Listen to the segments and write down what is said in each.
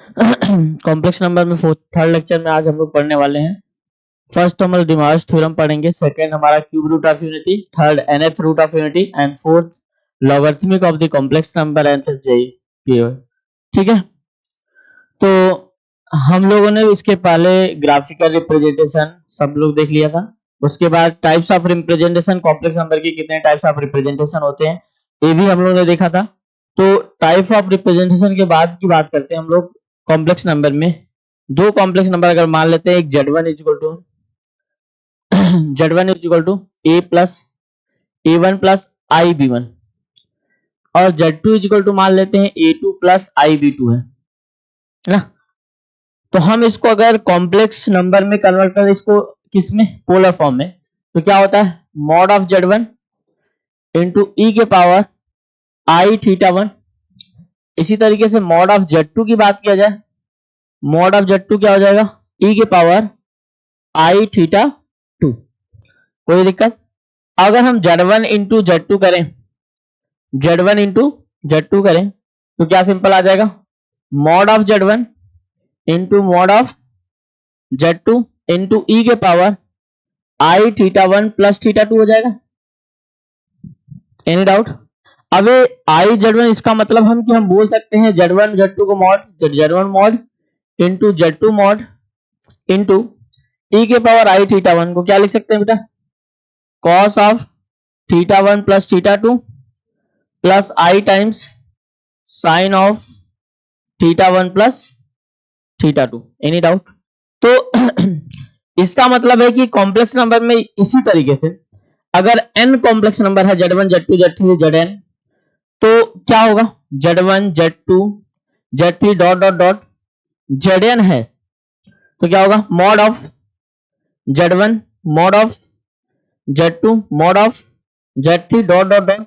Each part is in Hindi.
कॉम्प्लेक्स नंबर में थर्ड लेक्चर में आज हम लोग पढ़ने वाले हैं। फर्स्ट हम लोग डिमॉर्स थ्योरम पढ़ेंगे, सेकंड हमारा cube root of unity, third nth root of unity and fourth logarithmic of the complex number and ठीक है। तो हम लोगों ने इसके पहले ग्राफिकल रिप्रेजेंटेशन सब लोग देख लिया था। उसके बाद types of representation, complex number के कितने टाइप्स ऑफ रिप्रेजेंटेशन होते हैं ये भी हम लोगों ने देखा था। तो टाइप ऑफ रिप्रेजेंटेशन के बाद की बात करते हैं हम लोग। कॉम्प्लेक्स नंबर में दो कॉम्प्लेक्स नंबर अगर मान लेते हैं, एक z1 is equal to a plus a1 plus i b1 और z2 इज इक्वल टू मान लेते हैं a2 प्लस आई b2 है ना। तो हम इसको अगर कॉम्प्लेक्स नंबर में कन्वर्ट करें, इसको किसमें, पोलर फॉर्म में, तो क्या होता है mod of z1 into E के पावर आई थीटा 1। इसी तरीके से मॉड ऑफ z2 की बात किया जाए, मॉड ऑफ z2 क्या हो जाएगा, e के पावर आई थीटा 2। कोई दिक्कत? अगर हम z1 इंटू z2 करें, z1 इंटू z2 करें तो क्या सिंपल आ जाएगा, mod of z1 into mod of z2 into E के पावर आई थीटा 1 प्लस थीटा 2 हो जाएगा। Any doubt? अब आई z1 इसका मतलब हम बोल सकते हैं z1 z2 को mod z1 mod into z2 mod into E के पावर आई थीटा 1 को क्या लिख सकते हैं बेटा, cos of theta 1 plus theta 2 plus I times sine of theta 1 plus theta 2। Any doubt? तो इसका मतलब है कि कॉम्प्लेक्स नंबर में इसी तरीके से अगर n कॉम्प्लेक्स नंबर है z1 z2 z3 zn, तो क्या होगा, z1 z2 z3 dot dot dot zn है तो क्या होगा, mod of z1 mod of z2 mod of z3 dot dot dot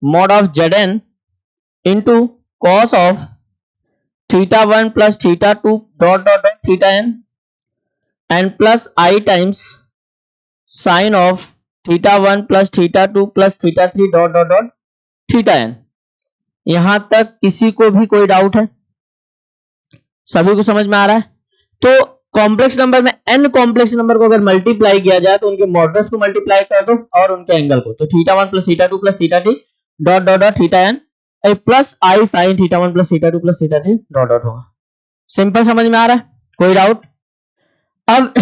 mod of zn into cos of theta 1 plus theta 2 dot dot dot theta n and plus I times sine of theta 1 plus theta 2 plus theta 3 dot dot dot theta n। यहां तक किसी को भी कोई डाउट है? सभी को समझ में आ रहा है? तो कॉम्प्लेक्स नंबर में n कॉम्प्लेक्स नंबर को अगर मल्टीप्लाई किया जाए तो उनके मॉडुलस को मल्टीप्लाई कर दो और उनके एंगल को, तो theta 1 plus theta 2 plus theta 3 dot dot dot theta n plus आई sine theta 1 plus theta 2 plus theta 3 dot dot होगा। सिंपल समझ में आ रहा है? कोई डाउट? अब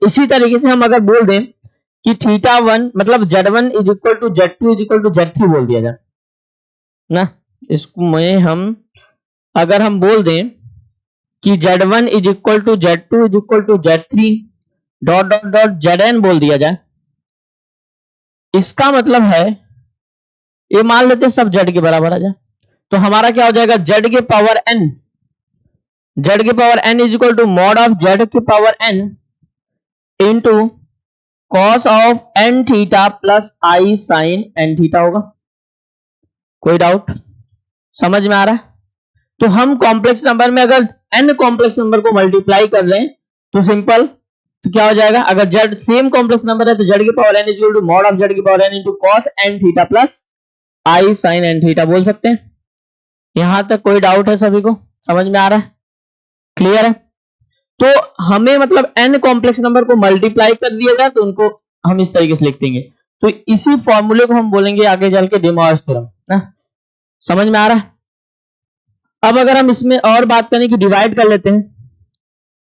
इसी तरीके से हम अगर बोल दें कि थीटा 1 मतलब z1 is equal to z2 is equal to z3 बोल दिया जाए ना, इसको में हम अगर हम बोल दें कि z1 is equal to z2 is equal to z3 dot dot dot zn बोल दिया जाए, इसका मतलब है ये मान लेते हैं सब z के बराबर आ जाए, तो हमारा क्या हो जाएगा, z के power n is equal to mod of z के power n into cos of n theta plus I sine n theta होगा। कोई डाउट? समझ में आ रहा है? तो हम कॉम्प्लेक्स नंबर में अगर n कॉम्प्लेक्स नंबर को मल्टीप्लाई कर रहे हैं तो सिंपल, तो क्या हो जाएगा, अगर z सेम कॉम्प्लेक्स नंबर है तो z के power n is equal to mod of z के power n into cos n theta plus आई साइन n थीटा बोल सकते हैं। यहां तक कोई डाउट है? सभी को समझ में आ रहा है? क्लियर है? तो हमें मतलब n कॉम्प्लेक्स नंबर को मल्टीप्लाई कर दिया जाए तो उनको हम इस तरीके से लिख देंगे, तो इसी फॉर्मूले को हम बोलेंगे आगे चल के डिमॉर्स थ्योरम ना। समझ में आ रहा है? अब अगर हम इसमें और बात करें कि डिवाइड कर लेते हैं,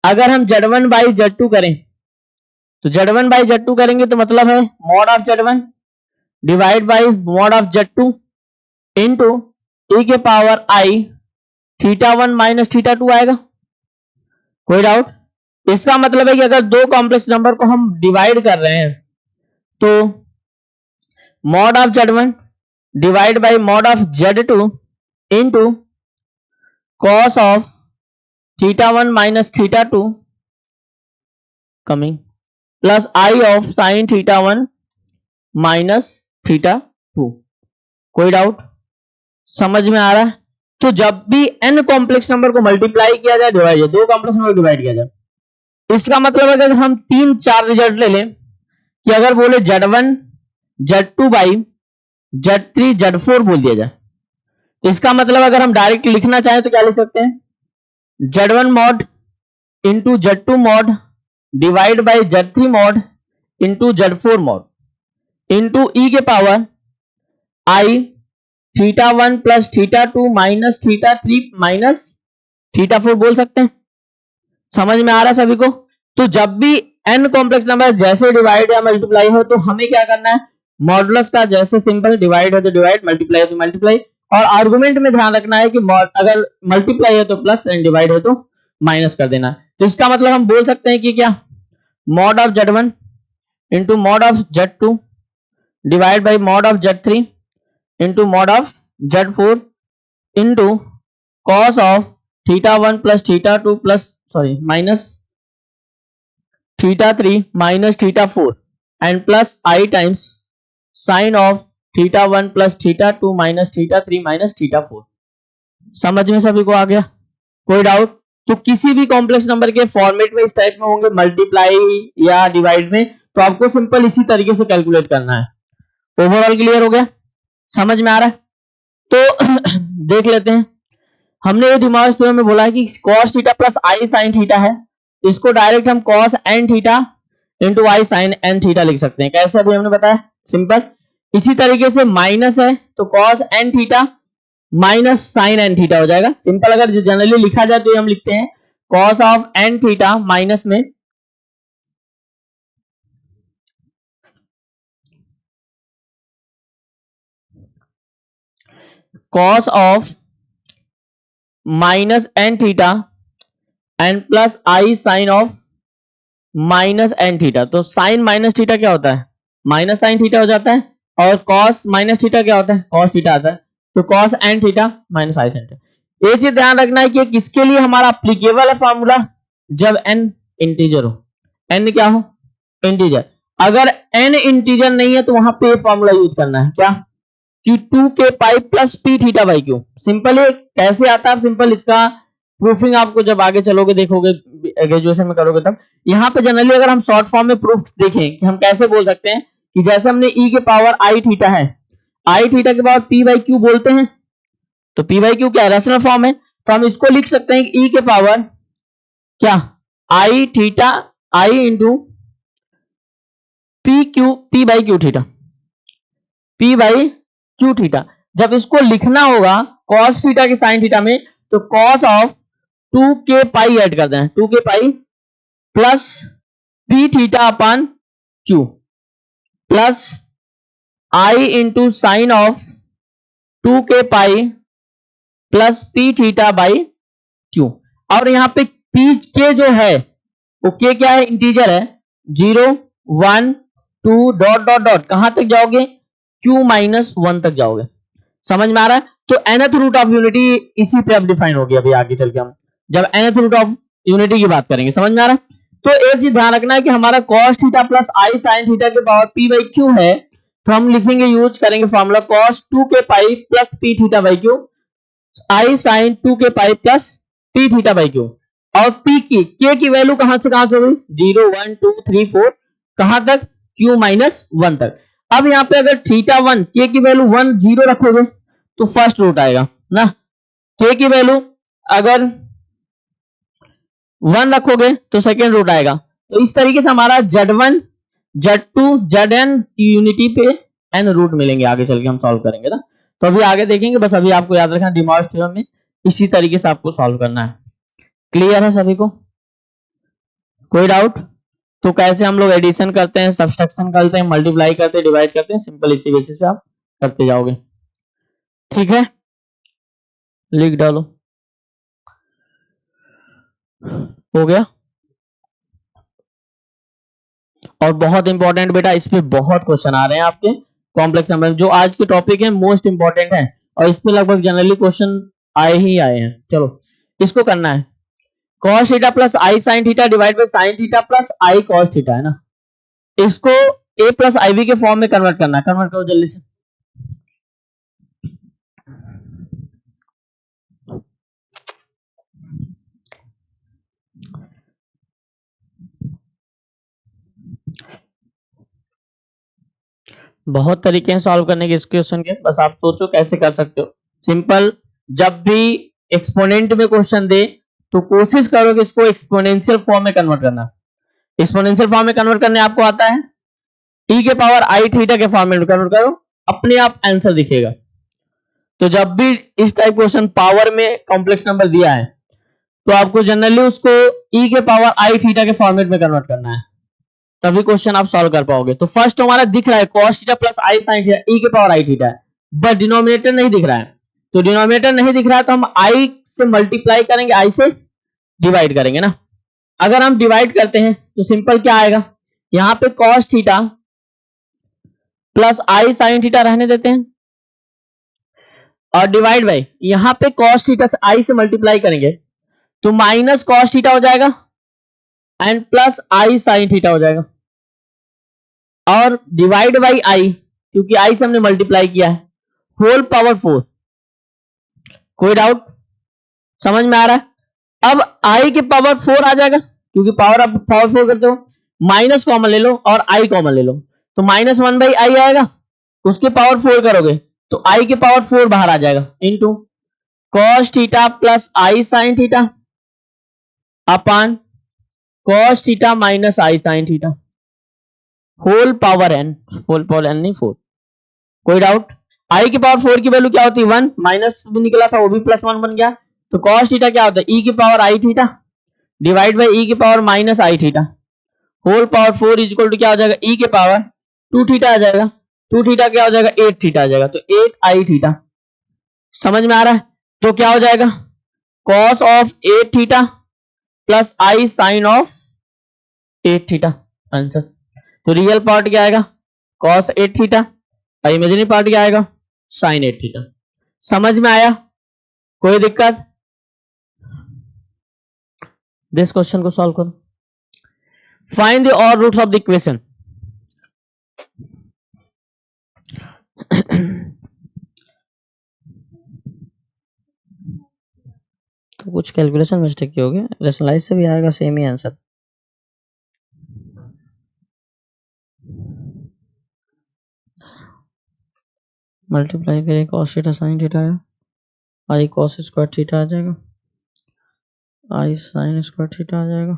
अगर हम z1 बाई z2 करें तो z1 बाई z2 करेंगे तो मतलब है mod of z1 divide by mod of z2 into e के पावर आई थीटा 1 माइनस थीटा 2 आएगा। कोई डाउट? इसका मतलब है कि अगर दो कॉम्प्लेक्स नंबर को हम डिवाइड कर रहे हैं तो mod of z1 divide by mod of z2 into cos of theta 1 minus theta 2 coming plus I of sine theta 1 minus theta 2। कोई डाउट? समझ में आ रहा है? तो जब भी n कॉम्प्लेक्स नंबर को मल्टीप्लाई किया जाए, डिवाइड दो कॉम्प्लेक्स नंबर डिवाइड किया जाए, इसका मतलब अगर हम 3-4 रिजल्ट ले लें कि अगर बोले z1 z2 by z3 z4 बोल दिया जाए, इसका मतलब अगर हम डायरेक्ट लिखना चाहें तो क्या लिख सकते हैं, Z1 mod into Z2 mod divide by Z3 mod into Z4 mod into e के power I θ1 plus θ2 minus θ3 minus θ4 बोल सकते हैं। समझ में आ रहा है सभी को? तो जब भी n कॉम्प्लेक्स नंबर जैसे डिवाइड या मल्टीप्लाई हो तो हमें क्या करना है, मॉडुलस का जैसे सिंपल डिवाइड है तो डिवाइड, मल्टीप्लाई है तो मल्टीप्लाई, और आर्गुमेंट में ध्यान रखना है कि अगर मल्टीप्लाई है तो प्लस एंड डिवाइड है तो माइनस कर देना। तो इसका मतलब हम बोल सकते हैं कि क्या, mod of Z1 into mod of Z2 divide by mod of Z3 into mod of Z4 into cos of θ1 plus θ2 plus minus θ3 minus θ4 and plus I times sine of θ1 plus θ2 minus θ3 minus θ4। समझ में सभी को आ गया? कोई डाउट? तो किसी भी कॉम्प्लेक्स नंबर के फॉर्मेट में इस टाइप में होंगे, मल्टीप्लाई या डिवाइड में, तो आपको सिंपल इसी तरीके से कैलकुलेट करना है। ओवरऑल क्लियर हो गया? समझ में आ रहा है? तो देख लेते हैं। हमने ये दिमाग थ्योरम में बोला है कि cos थीटा प्लस आई साइन थीटा है, इसको डायरेक्ट हम cos n थीटा इंटू आई साइन n थीटा लिख सकते हैं। कैसे अभी हमने बताया, सिंपल। इसी तरीके से माइनस है तो cos n theta minus sine n theta हो जाएगा। सिंपल अगर जनरली लिखा जाए तो हम लिखते हैं cos of n theta minus में cos of minus n theta and plus I sine of minus n theta. तो साइन माइनस थीटा क्या होता है, माइनस साइन थीटा हो जाता है, और cos माइनस थीटा क्या होता है, cos थीटा आता है। तो cos n थीटा माइनस आई साइन थीटा। ये चीज ध्यान रखना है कि किसके लिए हमारा अप्लीकेबल है फॉर्मूला, जब n इंटीजर हो, n क्या हो, इंटीजर। अगर n इंटीजर नहीं है तो वहां पे फॉर्मूला यूज करना है, क्या, कि 2k pi plus p theta by Q. Simple है, कैसे आता है सिंपल, इसका प्रूफिंग आपको जब आगे चलोगे देखोगे, ग्रेजुएशन में करोगे तब। यहाँ पे जनरली अगर हम शॉर्ट फॉर्म में प्रूफ देखें कि हम कैसे बोल सकते हैं, कि जैसे हमने e के पावर आई थीटा है, आई थीटा के पावर p बाई क्यू बोलते हैं, तो p बाई क्यू क्या रेशनल फॉर्म है, तो हम इसको लिख सकते हैं कि e के पावर क्या, I theta I into p by Q theta, p by Q theta. जब इसको लिखना होगा cos थीटा के साइन थीटा में, तो cos of 2k pi add कर दें, 2k pi plus p theta upon q plus i into sine of 2k pi plus p theta by q। और यहां पे p के जो है वो k क्या है, इंटीजर है, 0 1 2 डॉट डॉट डॉट कहां तक जाओगे, q माइनस 1 तक जाओगे। समझ में आ रहा है? तो nth रूट ऑफ यूनिटी इसी पे अब डिफाइन होगी, अभी आगे चल के हम जब nth रूट ऑफ यूनिटी की बात करेंगे। समझ में आ रहा है? तो एक चीज ध्यान रखना है कि हमारा cos थीटा प्लस आई साइन थीटा के पावर p बाई क्यू है, तो हम लिखेंगे, यूज करेंगे formula cos 2k pi plus p theta by q, i sine 2k pi plus p theta by q. और p की k की वैल्यू कहां से कहां हो गई, 0 1 2 3 4 कहां तक, q माइनस 1 तक। अब यहाँ पे अगर थीटा 1 k की वैल्यू 1 0 रखोगे तो फर्स्ट रूट आएगा ना, k की वैल्यू अगर 1 रखोगे तो सेकेंड रूट आएगा। तो इस तरीके से हमारा Z1 Z2 Zn यूनिटी पे n रूट मिलेंगे, आगे चल के हम सॉल्व करेंगे ना। तो अभी आगे देखेंगे, बस अभी आपको याद रखना डिमॉर्स थ्योरम में इसी तरीके से आपको सॉल्व करना है। क्लियर है सभी को? कोई डाउट? तो कैसे हम लोग एडिशन करते हैं, सब्सट्रैक्शन करते हैं, मल्टीप्लाई करते हैं, डिवाइड करते हैं, सिंपल इसी बेसिस पे आप करते जाओगे। ठीक है, लिख डालो, हो गया। और बहुत इंपॉर्टेंट बेटा, इस पे बहुत क्वेश्चन आ रहे हैं आपके कॉम्प्लेक्स नंबर, जो आज के टॉपिक है मोस्ट इंपॉर्टेंट है, और इस पे लगभग जनरली क्वेश्चन आए ही आए हैं। चलो इसको करना है, cos theta plus I sine theta divide by sine theta plus I cos theta है ना, इसको a प्लस आई के फॉर्म में कन्वर्ट करना है। कन्वर्ट करो जल्दी से। बहुत तरीके हैं सॉल्व करने के इस क्वेश्चन के, बस आप सोचो कैसे कर सकते हो। सिंपल, जब भी एक्सपोनेंट में क्वेश्चन दे तो कोशिश करो कि इसको एक्सपोनेंशियल फॉर्म में कन्वर्ट करना। एक्सपोनेंशियल फॉर्म में कन्वर्ट करने आपको आता है, e के पावर आई थीटा के फॉर्म में कन्वर्ट करो, अपने आप आंसर दिखेगा। तो जब भी इस टाइप क्वेश्चन पावर में कॉम्प्लेक्स नंबर दिया है तो आपको जनरली उसको e के पावर आई थीटा के फॉर्मेट में कन्वर्ट करना है, तभी क्वेश्चन आप सॉल्व कर पाओगे। तो फर्स्ट हमारा दिख रहा है cos थीटा प्लस आई साइन थीटा e के पावर आई थीटा है, बट डिनोमिनेटर नहीं दिख रहा है। तो डिनोमिनेटर नहीं दिख रहा है तो हम i से मल्टीप्लाई करेंगे, i से डिवाइड करेंगे ना। अगर हम डिवाइड करते हैं तो सिंपल क्या आएगा, यहां पे cos थीटा प्लस आई साइन थीटा रहने देते हैं और डिवाइड बाई यहां पे cos थीटा से i से मल्टीप्लाई करेंगे तो माइनस cos थीटा हो जाएगा and plus I sine theta हो जाएगा, और डिवाइड बाई आई क्योंकि आई से हमने मल्टीप्लाई किया है, होल पावर 4। कोई डाउट, समझ में आ रहा है। अब आई के पावर 4 आ जाएगा क्योंकि पावर आप पावर 4 करते हो, माइनस कॉमन ले लो और आई कॉमन ले लो तो माइनस 1 बाई आई आएगा, उसके पावर 4 करोगे तो आई के पावर 4 बाहर आ जाएगा, इनटू cos थीटा प्लस आई sine theta upon cos theta minus आई sine theta whole power n, whole power n नहीं 4। कोई डाउट, आई की पावर 4 की वैल्यू क्या होती है 1, माइनस भी निकला था वो भी प्लस 1 बन गया, तो cos थीटा क्या होता है e की power I theta divide by e की power minus i theta whole power 4 is equal to क्या हो जाएगा e के पावर 2 थीटा आ जाएगा, 2 थीटा क्या हो जाएगा 8 थीटा आ जाएगा, तो 8 आई थीटा। समझ में आ रहा है, तो क्या हो जाएगा cos of 8 theta plus I sine of 8 theta answer. तो रियल पार्ट क्या आएगा cos 8 थीटा और इमेजिनरी पार्ट क्या आएगा sin 8 थीटा। समझ में आया, कोई दिक्कत। दिस क्वेश्चन को सॉल्व करो। Find the odd roots of the equation. तो कुछ कैलकुलेशन मिस्टेक की होगी, रेशनलाइज से भी आएगा सेम ही आंसर। मल्टीप्लाई करिए cos थीटा sin थीटा है, आई cos स्क्वायर थीटा आ जाएगा, आई sin स्क्वायर थीटा आ जाएगा,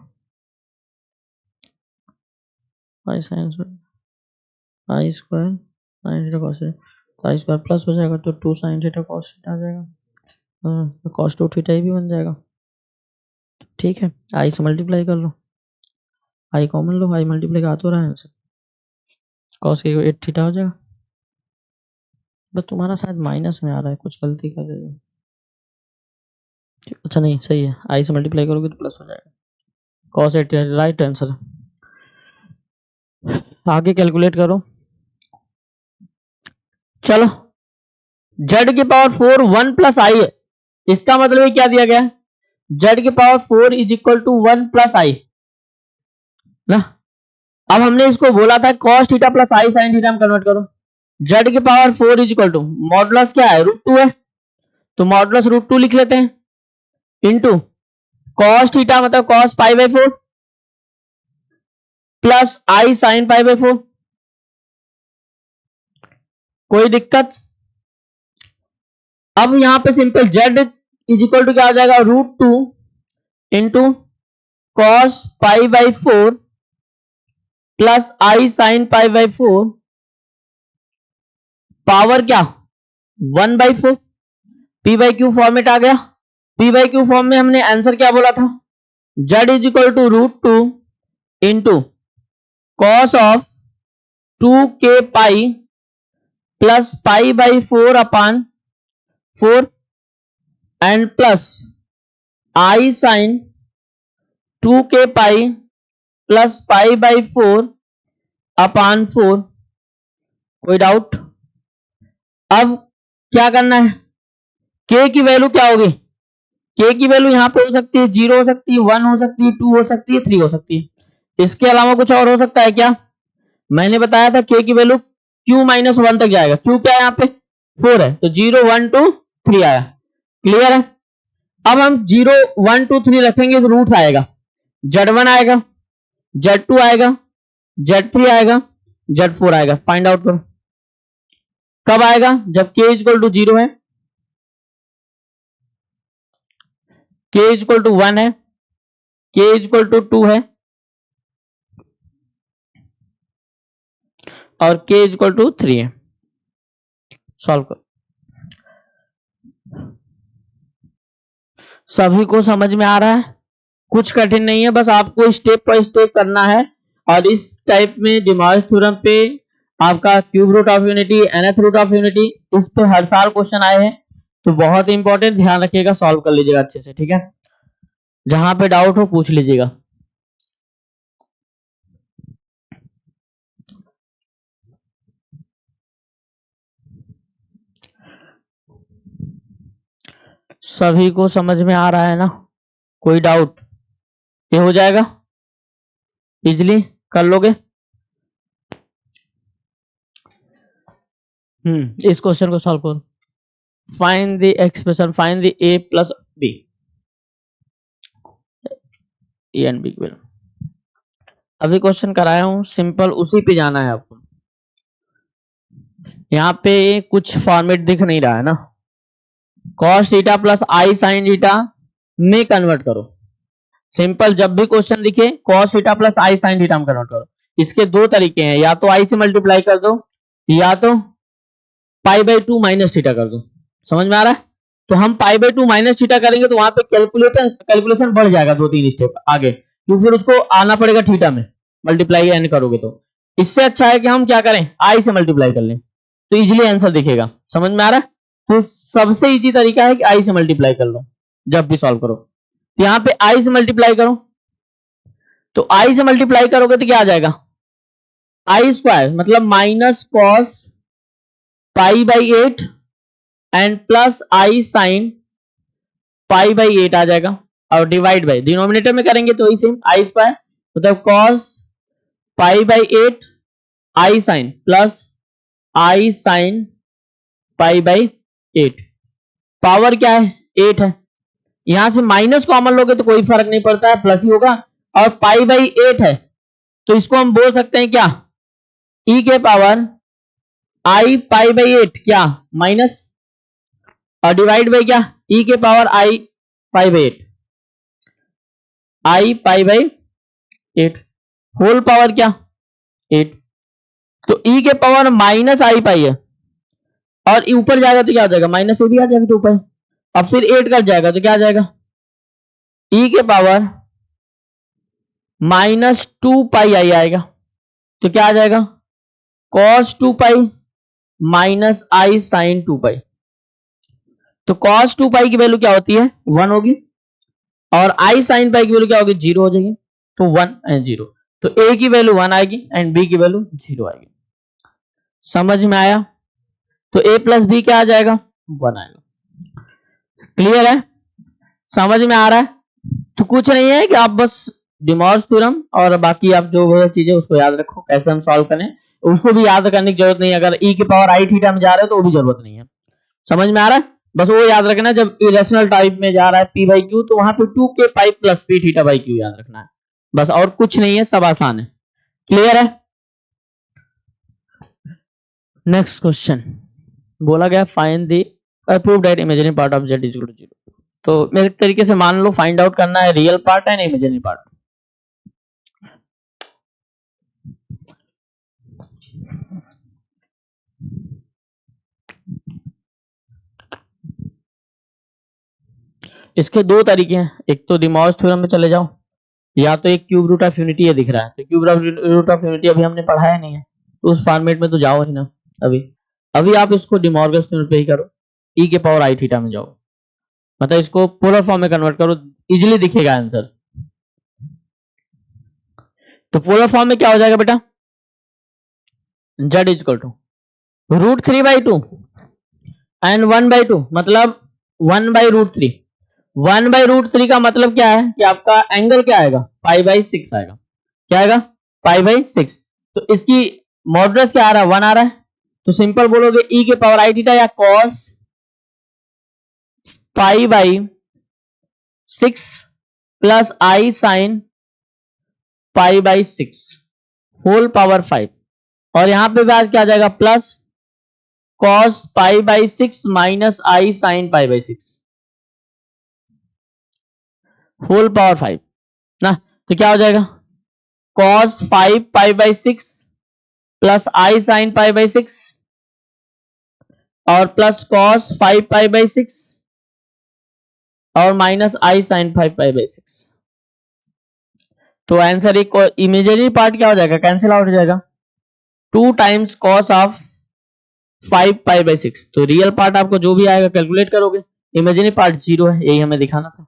I sin I square sin theta cos theta, तो आई स्क्वायर प्लस हो जाएगा तो 2 sin थीटा cos थीटा आ जाएगा, तो cos 2 थीटा ही भी बन जाएगा। ठीक है, आई से मल्टीप्लाई कर लो, आई कॉमन लो, आई मल्टीप्लाई का आ तो रहा है आंसर, cos के 8 थीटा हो जाएगा। बस तुम्हारा शायद माइनस में आ रहा है, कुछ गलती कर रहे हो। अच्छा नहीं सही है, आई से मल्टीप्लाई करोगे तो प्लस हो जाएगा, cos 8 राइट आंसर। आगे कैलकुलेट करो, चलो z की पावर 4 1 प्लस आई है, इसका मतलब क्या दिया गया है z की power 4 is equal to 1 plus I ना। अब हमने इसको बोला था cos थीटा प्लस आई साइन थीटा में कन्वर्ट करो, z की power 4 is equal to modulus क्या है √2 है, तो मॉडुलस √2 लिख लेते हैं, इंटू cos थीटा मतलब cos pi by 4 plus I sine pi by 4। कोई दिक्कत। अब यहां पे simple z is equal to क्या हो जाएगा √2 into cos pi by 4 plus I sine pi by 4 power क्या 1 by 4, P by Q format आ गया। पी बाई क्यू फॉर्म में हमने आंसर क्या बोला था z is equal to √2 into cos of 2k pi plus pi by 4 upon 4 and plus I sine 2k pi plus pi by 4 upon 4। कोई डाउट। अब क्या करना है, k की वैल्यू क्या होगी, k की वैल्यू यहां पे हो सकती है 0 हो सकती है, 1 हो सकती है, 2 हो सकती है, 3 हो सकती है। इसके अलावा कुछ और हो सकता है क्या, मैंने बताया था k की वैल्यू q माइनस 1 तक जाएगा, q क्या है यहाँ पे 4 है, तो 0 1 2 3 आया। क्लियर है। अब हम 0 1 2 3 रखेंगे तो रूट्स आएगा, z1 आएगा, z2 आएगा, z3 आएगा, z4 आएगा। फाइंड आउट करो कब आएगा, जब k इक्वल टू 0 है। k इक्वल टू 1 है, k इक्वल टू 2 है और k इक्वल टू 3 है। सॉल्व करो। सभी को समझ में आ रहा है? कुछ कठिन नहीं है, बस आपको स्टेप बाय स्टेप करना है। और इस टाइप में डिमॉर्गन थ्योरम पे आपका cube root of unity, nth root of unity, इस पे हर साल क्वेश्चन आए हैं, तो बहुत इंपॉर्टेंट, ध्यान रखिएगा, सॉल्व कर लीजिएगा अच्छे से, ठीक है। जहां पे डाउट हो पूछ लीजिएगा। सभी को समझ में आ रहा है ना? कोई डाउट? ये हो जाएगा, इजिली कर लोगे। इस क्वेश्चन को सॉल्व करो। Find the expression, find the a plus b, a and b. अभी क्वेश्चन कराया हूं, सिंपल उसी पे जाना है आपको। यहाँ पे कुछ फॉर्मेट दिख नहीं रहा है ना। cos थीटा प्लस आई साइन थीटा में कन्वर्ट करो। सिंपल, जब भी क्वेश्चन दिखे cos थीटा प्लस आई साइन थीटा में कन्वर्ट करो। इसके दो तरीके हैं, या तो आई से मल्टीप्लाई कर दो या तो पाई बाई 2 माइनस थीटा कर दो। समझ में आ रहा है? तो हम पाई बाई 2 माइनस थीटा करेंगे तो वहां पे कैलकुलेशन बढ़ जाएगा 2-3 स्टेप आगे, क्योंकि फिर उसको आना पड़ेगा थीटा में, मल्टीप्लाई एन करोगे तो। इससे अच्छा है कि हम क्या करें, आई से मल्टीप्लाई कर लें, तो इजीली आंसर दिखेगा। समझ में आ रहा है? तो सबसे इजी तरीका है कि आई से मल्टीप्लाई कर लो जब भी सॉल्व करो। तो यहाँ पे आई से मल्टीप्लाई करो, तो आई से मल्टीप्लाई करोगे तो क्या आ जाएगा, आई स्क्वायर मतलब minus cos pi by 8 and plus I sine pi by 8 आ जाएगा, और डिवाइड बाई डिनोमिनेटर में करेंगे तो इसे आई स्क्वायर मतलब cos pi by 8 i sine plus I sine pi by 8। Power क्या है, 8 है। यहां से माइनस कॉमन लोगे तो कोई फर्क नहीं पड़ता है, प्लस ही होगा। और पाई बाई 8 है तो इसको हम बोल सकते हैं क्या, ई के पावर आई पाई बाई 8 क्या माइनस, और डिवाइड बाई क्या, ई के power i pi by 8, i pi by 8 whole power क्या 8। तो ई के पावर माइनस आई पाई है, और ऊपर जाएगा तो क्या हो जाएगा, माइनस ए भी आ जाएगा तो ऊपर, अब फिर 8 कट जाएगा तो क्या आ जाएगा, ई के पावर माइनस 2 पाई आई आएगा, तो क्या आ जाएगा, कॉस 2 पाई माइनस आई साइन 2 पाई। तो कॉस 2 पाई की वैल्यू क्या होती है, 1 होगी, और आई साइन पाई की वैल्यू क्या होगी, 0 हो जाएगी। तो 1 एंड 0, तो ए की वैल्यू 1 आएगी एंड बी की वैल्यू 0 आएगी। समझ में आया? तो a प्लस बी क्या आ जाएगा, 1 आएगा। क्लियर है? समझ में आ रहा है? तो कुछ नहीं है कि आप बस डिमॉर्गन थ्योरम और बाकी आप जो वो चीजें उसको याद रखो, कैसे हम सॉल्व करें उसको भी याद करने की जरूरत नहीं है। अगर e की पावर आई थीटा में जा रहे हो तो वो भी जरूरत नहीं है। समझ में आ रहा है? बस वो याद रखना, जब इरेशनल टाइप में जा रहा है p बाई क्यू, तो वहां पे 2k pi plus p theta by Q याद रखना है, बस, और कुछ नहीं है, सब आसान है। क्लियर है? नेक्स्ट क्वेश्चन बोला गया find the prove that imaginary part of z equal to 0। तो मेरे तरीके से मान लो फाइंड आउट करना है real part and imaginary part. इसके दो तरीके हैं, एक तो डिमॉर्गन थ्योरम में चले जाओ, या तो एक क्यूब रूट ऑफ यूनिटी है दिख रहा है, तो क्यूब रूट ऑफ यूनिटी अभी हमने पढ़ाया नहीं है, तो उस फॉर्मेट में तो जाओ ही ना अभी। अभी आप इसको डिमॉर्गन थ्योरम पे ही करो, ई के पावर आई थीटा में जाओ, मतलब इसको पोलर फॉर्म में कन्वर्ट करो, इजीली दिखेगा आंसर। तो पोलर फॉर्म में क्या हो जाएगा बेटा, z equal to root 3/2 and 1/2 मतलब 1/√3। 1/√3 का मतलब क्या है कि आपका एंगल क्या आएगा, π/6 आएगा। क्या आएगा, π/6। तो इसकी मॉडुलस क्या आ रहा है, 1 आ रहा है। तो सिंपल बोलोगे e के पावर आई थीटा या cos π/6 प्लस आई साइन π/6 होल पावर 5, और यहां पे बाद क्या आ जाएगा, प्लस cos π/6 माइनस आई साइन π/6। होल पावर 5 ना, तो क्या हो जाएगा cos 5 pi by 6 plus I sine pi by 6 और प्लस cos 5 पाई बाई 6 और minus I sine 5 pi by 6। तो आंसर एक इमेजिनरी पार्ट क्या हो जाएगा, कैंसिल आउट हो जाएगा, 2 times cos of 5 pi by 6। तो रियल पार्ट आपको जो भी आएगा कैलकुलेट करोगे, इमेजिनरी पार्ट 0 है, यही हमें दिखाना था।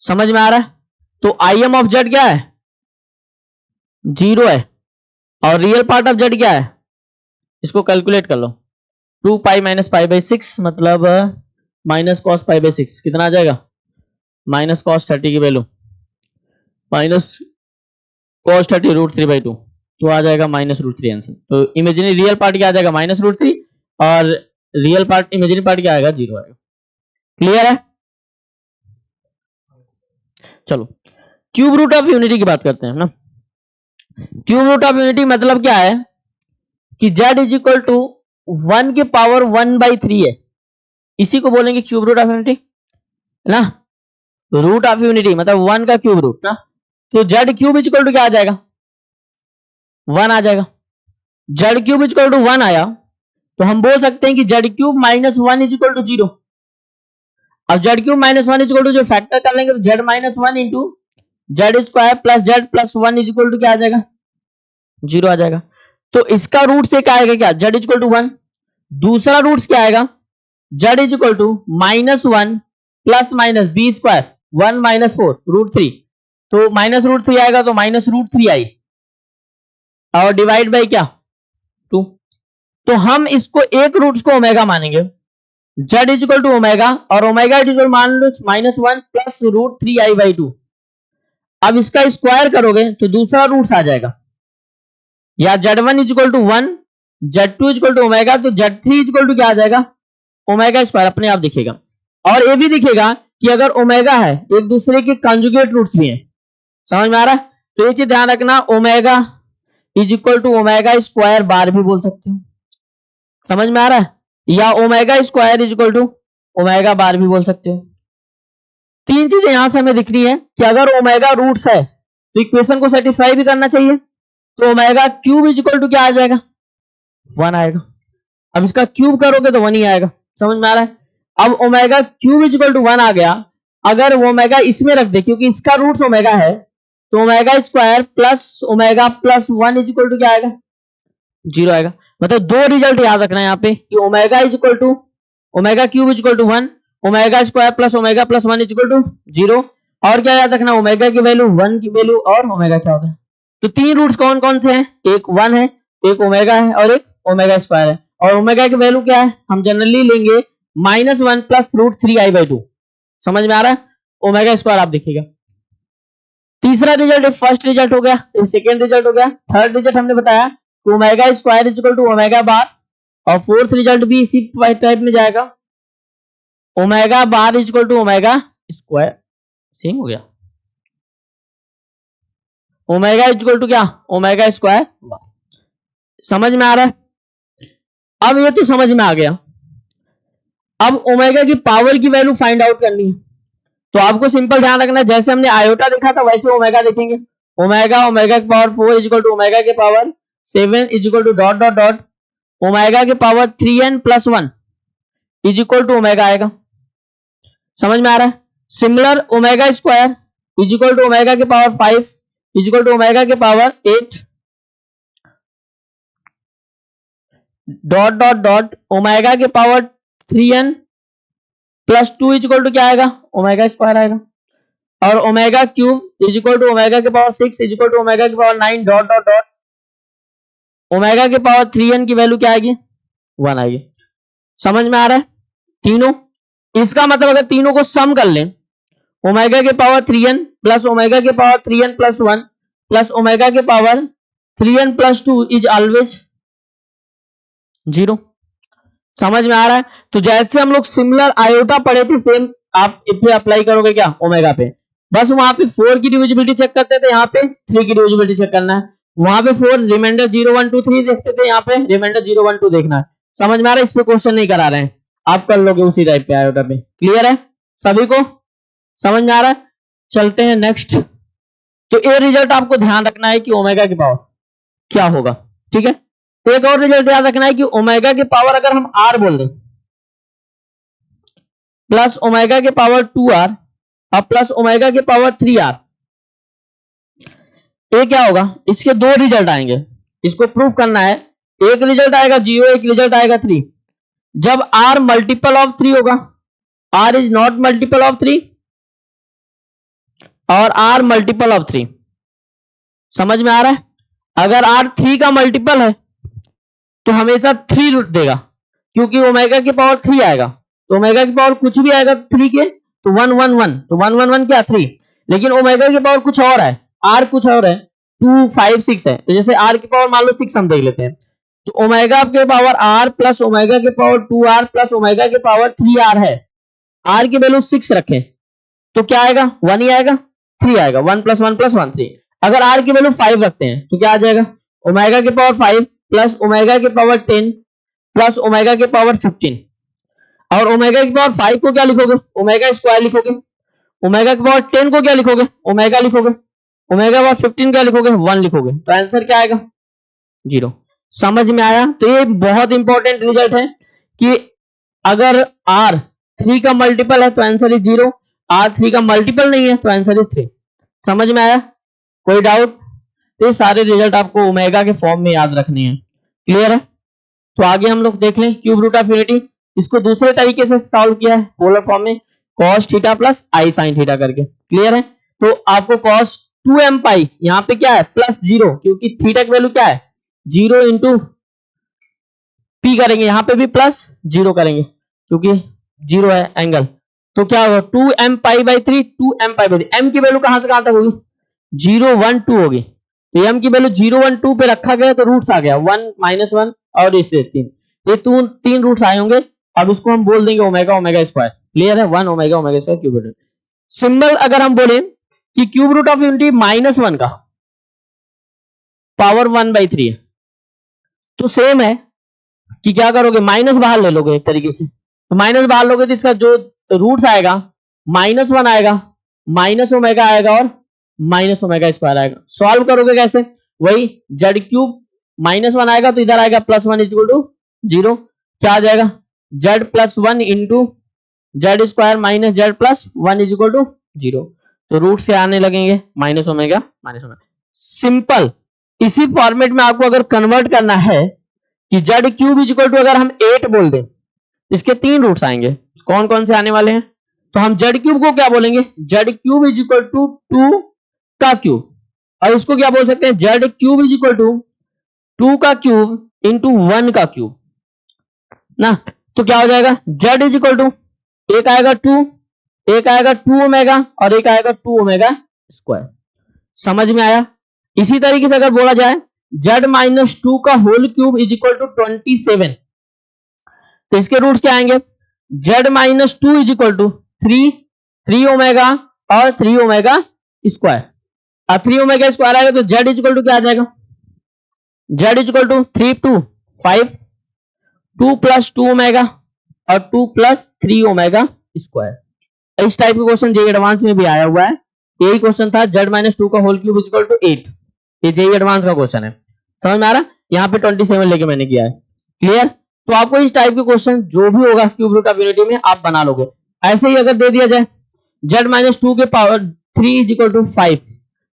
समझ में आ रहा है? तो आई एम ऑफ जेड क्या है, 0 है, और रियल पार्ट ऑफ जेड क्या है, इसको कैलकुलेट कर लो, 2 पाई माइनस पाई बाई 6 मतलब माइनस कॉस पाई बाई 6 कितना आ जाएगा, माइनस कॉस 30 की वैल्यू माइनस कॉस 30 √3/2, तो आ जाएगा -√3 आंसर। तो इमेजिनरी रियल पार्ट क्या आ जाएगा -√3 और रियल पार्ट इमेजिनरी पार्ट क्या आएगा 0 आएगा। क्लियर है? चलो क्यूब रूट ऑफ यूनिटी की बात करते हैं ना। क्यूब रूट ऑफ यूनिटी मतलब क्या है कि z इज इक्वल टू 1 की पावर 1/3 है, इसी को बोलेंगे क्यूब रूट ऑफ यूनिटी है ना। रूट ऑफ यूनिटी मतलब 1 का क्यूब रूट ना, तो z cube is equal to क्या आ जाएगा 1 आ जाएगा। z cube is equal to 1 आया तो हम बोल सकते हैं कि z cube minus 1 is equal to 0। अब z cube minus 1 is equal to जो फैक्टर कर लेंगे तो z minus 1 into z square plus z plus 1 is equal to क्या आ जाएगा 0 आ जाएगा। तो इसका रूट से क्या आएगा, क्या z इज इक्वल टू 1। दूसरा रूट क्या आएगा, z is equal to -1 plus minus b square 1 minus 4 √3, तो -√3 आएगा तो -√3 आई और डिवाइड बाई क्या 2। तो हम इसको एक रूट्स को ओमेगा मानेंगे, z is equal to omega और ओमेगा इज इक्वल मान लो -1 प्लस √3i/2। अब इसका स्क्वायर करोगे तो दूसरा रूट्स आ जाएगा, या z1 is equal to 1, z2 is equal to omega, तो z3 इज इक्वल टू क्या आ जाएगा ओमेगा स्क्वायर अपने आप दिखेगा। और ये भी दिखेगा कि अगर ओमेगा है एक दूसरे के कंजुगेट रूट्स भी हैं। समझ में आ रहा है? तो ये चीज ध्यान रखना, omega is equal to omega square bar भी बोल सकते हो, समझ में आ रहा है, या omega square is equal to omega bar भी बोल सकते हो। तीन चीजें यहां से हमें दिख रही है कि अगर ओमेगा रूट्स है तो इक्वेशन को सेटिस्फाई भी करना चाहिए, तो omega cube is equal to क्या आ जाएगा 1 आएगा। अब इसका क्यूब करोगे तो 1 ही आएगा। समझ में आ रहा है? अब omega cube is equal to 1 आ गया, अगर वो ओमेगा इसमें रख दे क्योंकि इसका रूट ओमेगा है, तो omega square plus omega plus 1 is equal to क्या आएगा 0 आएगा। मतलब दो रिजल्ट याद रखना है यहाँ पे कि omega is equal to omega cube is equal to 1, omega square plus omega plus 1 is equal to 0, और क्या याद रखना ओमेगा की वैल्यू 1 की वैल्यू और ओमेगा क्या होता है। तो तीन रूट्स कौन कौन से हैं, एक 1 है, एक ओमेगा है और एक ओमेगा स्क्वायर है। और ओमेगा की वैल्यू क्या है हम जनरली लेंगे -1 प्लस √3i/2। समझ में आ रहा है? ओमेगा स्क्वायर आप देखिएगा। तीसरा रिजल्ट फर्स्ट रिजल्ट हो गया, सेकेंड रिजल्ट हो गया। थर्ड रिजल्ट हमने बताया कि omega square is equal to omega bar, और फोर्थ रिजल्ट भी इसी टाइप में जाएगा, omega bar is equal to omega square. Same हो गया, ओमेगा इज इक्वल टू क्या ओमेगा स्क्वायर। समझ में आ रहा है? अब ये तो समझ में आ गया। अब ओमेगा की पावर की वैल्यू फाइंड आउट करनी है, तो आपको सिंपल ध्यान रखना, जैसे हमने आयोटा देखा था वैसे ओमेगा देखेंगे। ओमेगा ओमेगा की power 4 is equal to omega के power 7 is equal to dot dot dot omega के power 3n plus 1 is equal to omega आएगा। समझ में आ रहा है? Similar omega square is equal to omega के power 5 is equal to omega के power 8 dot dot dot omega के power 3n plus 2 is equal to क्या आएगा ओमेगा स्क्वायर आएगा। और omega cube is equal to omega के power 6 is equal to omega के power 9 dot dot dot omega के पावर 3n की वैल्यू क्या आएगी 1 आएगी। समझ में आ रहा है? तीनों, इसका मतलब अगर तीनों को सम कर लें, ओमेगा के पावर 3n प्लस ओमेगा के power 3n plus 1 plus omega के power 3n plus 2 is always 0। समझ में आ रहा है? तो जैसे हम लोग सिमिलर आयोटा पढ़े थे सेम आप इसे अप्लाई करोगे क्या ओमेगा पे। बस वहां पे 4 की डिविजिबिलिटी चेक करते थे, यहाँ पे 3 की डिविजिबिलिटी चेक करना है। वहां पे 4 रिमाइंडर 0 1 2 3 देखते थे, यहाँ पे रिमाइंडर 0 1 2 देखना है। समझ में आ रहा है? इस पे क्वेश्चन नहीं करा रहे हैं, आप कर लोगे उसी टाइप पे आयोटा पे। क्लियर है सभी को? समझ में आ रहा है? चलते हैं नेक्स्ट। तो ये रिजल्ट आपको ध्यान रखना है कि ओमेगा की पावर क्या होगा, ठीक है। तो एक और रिजल्ट याद रखना है कि ओमेगा की पावर अगर हम आर बोल दें प्लस ओमेगा की पावर 2r और प्लस ओमेगा की पावर 3r, ये क्या होगा, इसके दो रिजल्ट आएंगे। इसको प्रूव करना है, एक रिजल्ट आएगा 0, एक रिजल्ट आएगा 3। जब r मल्टीपल ऑफ 3 होगा, r is not multiple of 3 और r मल्टीपल ऑफ 3, समझ में आ रहा है। अगर r 3 का मल्टीपल है तो हमेशा 3 रूट देगा, क्योंकि ओमेगा की पावर 3 आएगा, तो ओमेगा की पावर कुछ भी आएगा 3 के तो 1 1 1, तो 1 1 1 क्या 3। लेकिन ओमेगा की पावर कुछ और है, r कुछ और है, 2 5 6 है। तो जैसे r की पावर मान लो 6 हम देख लेते हैं, तो ओमेगा के पावर r प्लस ओमेगा के पावर 2r प्लस ओमेगा के पावर 3r है। r की वैल्यू 6 रखें तो क्या आएगा, 1 ही आएगा, 3 आएगा, 1 प्लस 1 प्लस 1 3। अगर r की वैल्यू 5 रखते हैं तो क्या आ जाएगा, ओमेगा के पावर 5 प्लस ओमेगा के पावर 10 प्लस ओमेगा के पावर 15। और ओमेगा की पावर 5 को क्या लिखोगे, ओमेगा स्क्वायर लिखोगे। ओमेगा की पावर 10 को क्या लिखोगे, ओमेगा लिखोगे। ओमेगा की पावर 15 क्या लिखोगे, 1 लिखोगे। तो आंसर क्या आएगा, 0। समझ में आया। तो ये बहुत इंपॉर्टेंट रिजल्ट है कि अगर r 3 का मल्टीपल है तो आंसर इज 0, r 3 का मल्टीपल नहीं है तो आंसर इज 3। समझ में आया, कोई डाउट। तो ये सारे रिजल्ट आपको ओमेगा के फॉर्म में याद रखने हैं, क्लियर है। तो आगे हम लोग देख लें क्यूब रूट ऑफ यूनिटी। इसको दूसरे तरीके से सॉल्व किया है, पोलर फॉर्म में cos थीटा प्लस आई साइन थीटा करके, क्लियर है। तो आपको cos 2m पाई यहाँ पे क्या है प्लस 0, क्योंकि थीटा की वैल्यू क्या है 0 इंटू पी करेंगे, यहाँ पे भी प्लस 0 करेंगे क्योंकि 0 है एंगल। तो क्या होगा 2m pi by 3, 2m pi by 3। m की वैल्यू कहां से कहां तक होगी, 0 1 2 होगी। तो m की वैल्यू 0 1 2 पे रखा गया तो रूट्स आ गया 1 -1 और इससे 3, ये 3 रूट्स आए होंगे। अब इसको हम बोल देंगे ओमेगा ओमेगा स्क्वायर, क्लियर है। 1 omega omega square cube root. Symbol अगर हम बोले कि क्यूब रूट ऑफ यूनिटी -1 का पावर 1/3 है, तो सेम है कि क्या करोगे, माइनस बाहर ले लोगे एक तरीके से। तो माइनस बाहर लोगे तो इसका जो रूट्स आएगा -1 आएगा, माइनस ओमेगा आएगा और माइनस ओमेगा स्क्वायर आएगा। सॉल्व करोगे कैसे, वही जेड क्यूब -1 आएगा तो इधर आएगा +1 इक्वल टू 0। क्या आ जाएगा z plus 1 into z square minus z plus 1 equal to 0। तो रूट से आने लगेंगे minus omega minus omega. Simple. इसी फॉर्मेट में आपको अगर कन्वर्ट करना है कि जेड क्यूब इक्वल टू अगर हम 8 बोल दें, इसके 3 रूट्स आएंगे, कौन कौन से आने वाले हैं। तो हम जेड क्यूब को क्या बोलेंगे, z cube is equal to 2 का क्यूब, और इसको क्या बोल सकते हैं z cube is equal to 2 का क्यूब इंटू 1 का क्यूब ना। तो क्या हो जाएगा जेड इज इक्वल टू एक आएगा 2, एक आएगा 2 ओमेगा और एक आएगा 2 ओमेगा स्क्वायर। समझ में आया। इसी तरीके से अगर बोला जाए जेड -2 का whole cube is equal to 27, तो इसके रूट्स क्या आएंगे, Z -2 is equal to 3 omega और 3 ओमेगा स्क्वायर। और 3 ओमेगा स्क्वायर आएगा तो जेड इज इक्वल टू क्या आ जाएगा, z is equal to 3 2 5, 2 + 2 omega और 2 + 3 ओमेगा स्क्वायर। इस टाइप के क्वेश्चन जेईई एडवांस में भी आया हुआ है। यही क्वेश्चन था जेड -2 का whole cube is equal to 8, ये जेईई एडवांस का क्वेश्चन है। समझ में आ रहा, यहाँ पे 27 लेके मैंने किया है, क्लियर। तो आपको इस टाइप के क्वेश्चन जो भी होगा क्यूब रूट ऑफ यूनिटी में आप बना लोगे। ऐसे ही अगर दे दिया जाए जेड -2 के पावर 3 इज इक्वल टू 5,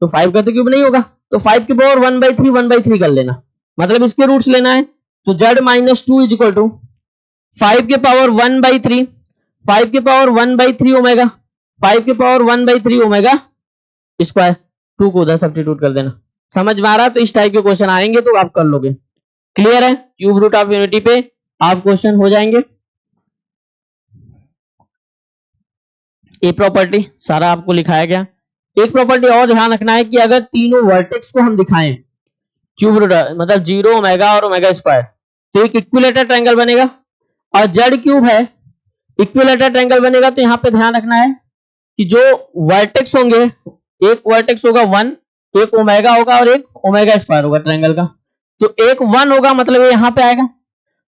तो 5 का तो क्यूब नहीं होगा, तो 5 की पावर 1/3 कर लेना, मतलब इसके रूट्स लेना है। तो जेड -2 इज इक्वल टू 5 के पावर 1/3, 5 के पावर 1/3 ओमेगा, 5 के पावर 1/3 ओमेगा स्क्वायर, 2 को उधर सब्स्टिट्यूट कर देना। समझ में आ रहा। तो इस टाइप के क्वेश्चन आएंगे तो आप कर लोगे, क्लियर है। क्यूब रूट ऑफ यूनिटी पे आप क्वेश्चन हो जाएंगे। ए प्रॉपर्टी सारा आपको लिखाया गया। एक प्रॉपर्टी और ध्यान रखना है कि अगर तीनों वर्टेक्स को हम दिखाएं क्यूब रूट मतलब 0 ओमेगा और ओमेगा स्क्वायर, तो एक इक्विलेटरल ट्रायंगल बनेगा। और जेड क्यूब है इक्विलेटरल ट्रायंगल बनेगा, तो यहां पे ध्यान रखना है कि जो वर्टेक्स होंगे, एक वर्टेक्स होगा 1, एक ओमेगा होगा और एक ओमेगा स्क्वायर होगा ट्रायंगल का। तो एक 1 होगा मतलब ये यहां पे आएगा,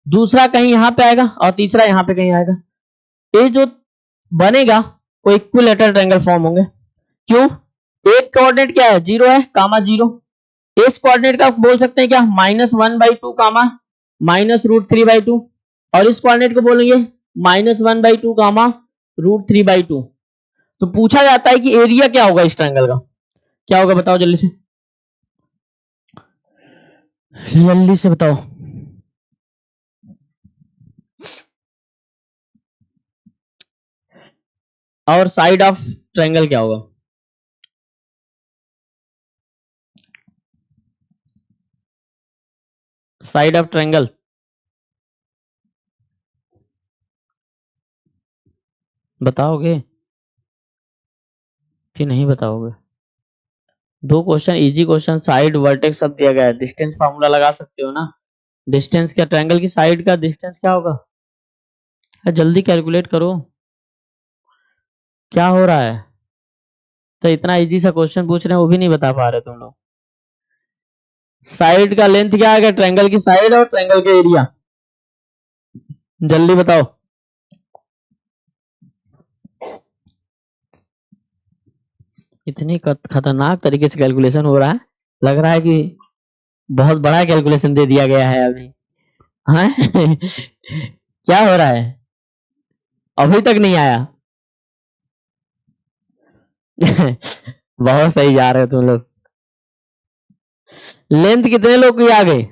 दूसरा कहीं यहां पे आएगा और तीसरा यहां पे कहीं आएगा। ये जो बनेगा वो इक्विलेटरल ट्रायंगल फॉर्म होंगे। क्यों? एक कोऑर्डिनेट क्या है? 0 है, कामा 0। इस कोऑर्डिनेट का बोल सकते हैं क्या? -1/2 कामा -√3/2। और इस कोऑर्डिनेट को बोलेंगे -1/2 कामा √3/2। तो पूछा जाता है कि एरिया क्या होगा इस ट्रायंगल का? क्या होगा बताओ जल्दी से, जल्दी से बताओ। और साइड ऑफ ट्रायंगल क्या होगा? साइड ऑफ ट्रायंगल बताओगे कि नहीं बताओगे? दो question, easy question, side vertex सब दिया गया है, डिस्टेंस फार्मूला लगा सकते हो ना। डिस्टेंस क्या, ट्रायंगल की साइड का डिस्टेंस क्या होगा? जल्दी कैलकुलेट करो, क्या हो रहा है? तो इतना इजी सा क्वेश्चन पूछ रहे हैं वो भी नहीं बता पा रहे तुम लोग। साइड का लेंथ क्या आ गया? ट्रायंगल की साइड और ट्रायंगल का एरिया, जल्दी बताओ। इतनी खतरनाक तरीके से कैलकुलेशन हो रहा है, लग रहा है कि बहुत बड़ा कैलकुलेशन दे दिया गया है अभी। हाँ क्या हो रहा है? अभी तक नहीं आया बहुत सही जा रहे हो तुम लोग। लेंथ कितने लोग की आ गई?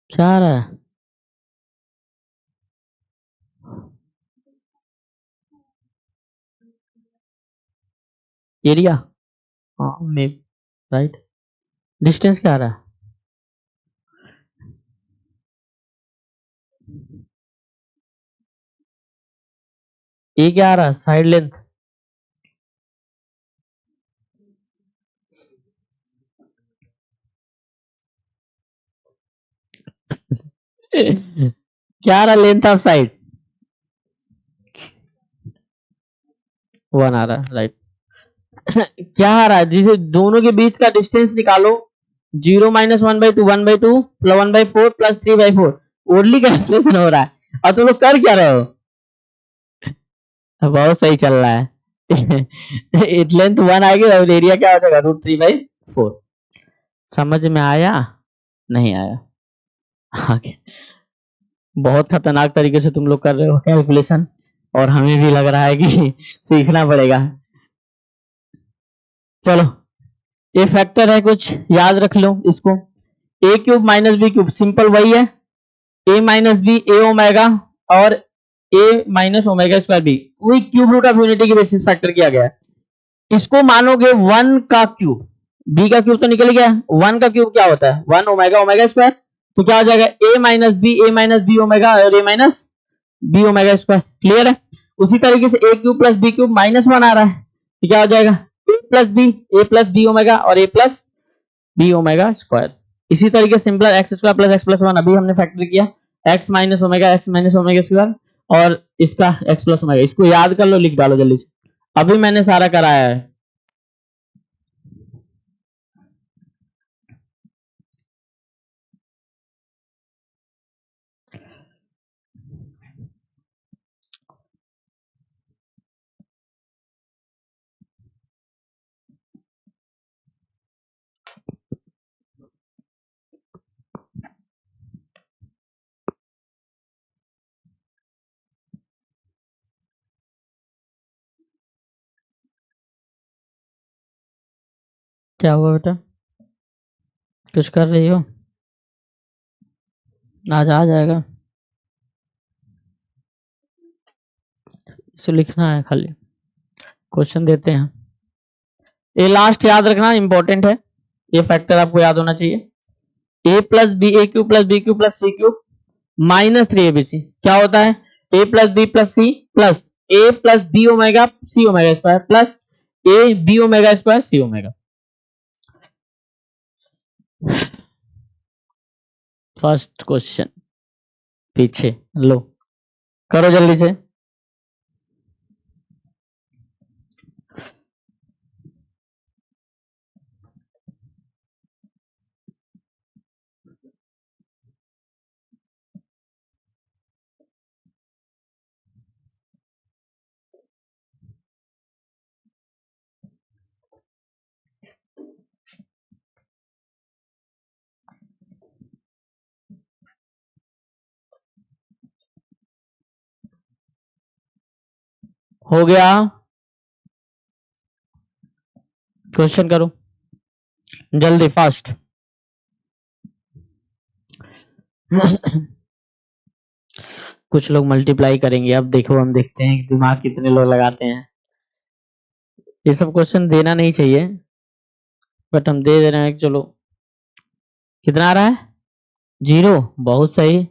क्या आ रहा है? एरिया, हाँ मे राइट। डिस्टेंस क्या आ रहा है? ये क्या आ रहा है? Side length. क्या आ रहा? लेंथ ऑफ साइड 1 आ रहा है, राइट। क्या आ रहा है? जिसे दोनों के बीच का डिस्टेंस निकालो, 0 - 1/2 1/2 +1/4 +3/4। ओनली कैलकुलेशन हो रहा है और तुम लोग कर क्या रहे हो? बहुत सही चल रहा है लेंथ 1 आएगी और एरिया क्या हो जाएगा? √3/4। समझ में आया? नहीं आया? आगे बहुत खतरनाक तरीके से तुम लोग कर रहे हो कैलकुलेशन, और हमें भी लग रहा है कि सीखना पड़ेगा। चलो, ये फैक्टर है कुछ, याद रख लो इसको। a³ - b³ सिंपल वही है, a - b a ओमेगा और a-ओमेगा²b, वही क्यूब रूट ऑफ यूनिटी के बेसिस फैक्टर किया गया है। इसको मानोगे 1 का क्यूब, b का क्यूब तो निकल गया, 1 का क्यूब क्या होता है? 1 ओमेगा ओमेगा स्क्वायर। तो क्या हो जाएगा? a - b ओमेगा और a-b ओमेगा स्क्वायर। क्लियर है? उसी तरीके से a³ + b³ -1 आ रहा है, तो क्या हो जाएगा? a+b ओमेगा और a+b ओमेगा स्क्वायर। इसी तरीके सिंपल x² + x + 1 अभी हमने फैक्टर किया, x - ओमेगा स्क्वायर और इसका x + ओमेगा। इसको याद कर लो, लिख डालो जल्दी से, अभी मैंने सारा कराया है। क्या हुआ बेटा? कुछ कर रही हो? आज आ जाएगा, इसे लिखना है खाली, क्वेश्चन देते हैं। ये लास्ट याद रखना, इंपॉर्टेंट है, ये फैक्टर आपको याद होना चाहिए। a+b a³ + b³ + c³ -3abc क्या होता है? a+b + c plus a+b omega c omega square plus a b omega square c omega. First question पीछे लो, करो जल्दी से। हो गया, क्वेश्चन करो जल्दी फास्ट। कुछ लोग मल्टीप्लाई करेंगे, अब देखो हम देखते हैं कि दिमाग कितने लोग लगाते हैं। ये सब क्वेश्चन देना नहीं चाहिए बट हम दे रहे हैं। चलो कितना आ रहा है? 0, बहुत सही,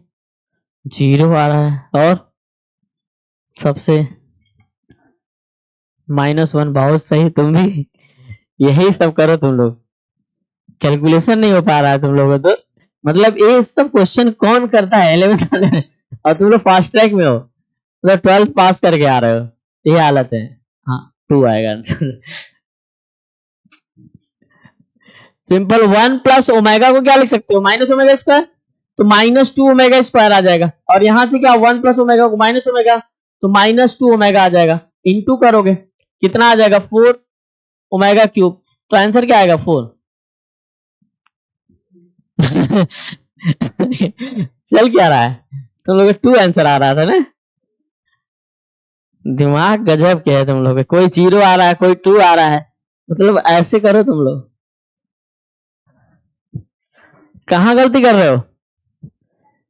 0 आ रहा है। और सबसे -1, बहुत सही। तुम भी यही सब करो तुम लोग, कैलकुलेशन नहीं हो पा रहा है तुम लोगों तो। मतलब ये सब क्वेश्चन कौन करता है 11th में, और तुम लोग फास्ट ट्रैक में हो, मतलब 12th पास करके आ रहे हो, ये हालत है। हाँ 2 आएगा आंसर। सिंपल 1 प्लस ओमेगा को क्या लिख सकते हो? माइनस ओमेगा स्क्वायर, तो -2 ओमेगा स्क्वायर आ जाएगा। और यहां से क्या 1 प्लस ओमेगा को माइनस ओमेगा, तो -2 ओमेगा आ जाएगा। इंटू करोगे कितना आ जाएगा? 4 ओमेगा क्यूब। तो आंसर क्या आएगा? 4। चल क्या रहा है तुम लोग? 2 आंसर आ रहा था ना। दिमाग गजब के है तुम लोग, कोई 0 आ रहा है, कोई 2 आ रहा है। मतलब ऐसे करो तुम लोग, कहाँ गलती कर रहे हो?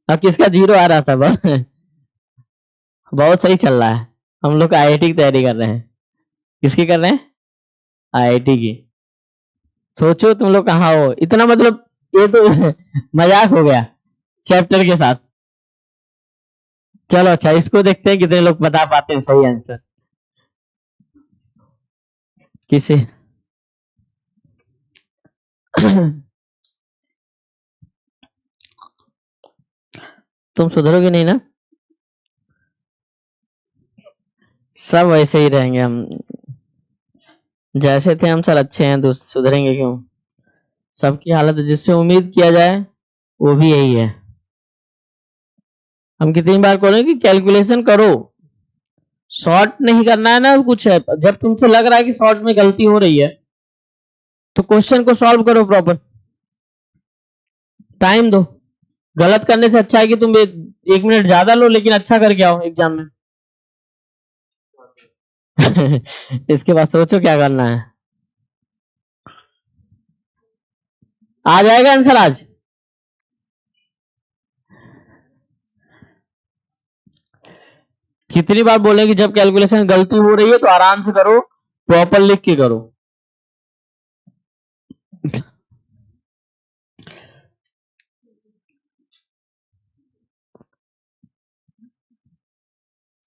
अब किसका 0 आ रहा था? बहुत सही चल रहा है। हम लोग आईआईटी की तैयारी कर रहे हैं। किसकी कर रहे हैं? आईआईटी की। सोचो तुम लोग कहाँ हो इतना, मतलब ये तो मजाक हो गया चैप्टर के साथ। चलो अच्छा, इसको देखते हैं कितने लोग बता पाते हैं सही आंसर। किसे? तुम सुधरोगे नहीं ना? सब वैसे ही रहेंगे हम, जैसे थे हम सर अच्छे हैं, दोस्त सुधरेंगे क्यों? सबकी हालत जिससे उम्मीद किया जाए वो भी यही है। हम कितनी बार बोले कि कैलकुलेशन करो, शॉर्ट नहीं करना है ना कुछ है। जब तुमसे लग रहा है कि शॉर्ट में गलती हो रही है तो क्वेश्चन को सॉल्व करो प्रॉपर, टाइम दो। गलत करने से अच्छा है कि तुम 1 मिनट ज्यादा लो लेकिन अच्छा करके आओ एग्जाम में। इसके बाद सोचो क्या करना है। आ जाएगा आंसर आज? कितनी बार बोले कि जब कैलकुलेशन गलती हो रही है तो आराम से करो, प्रॉपर लिख के करो।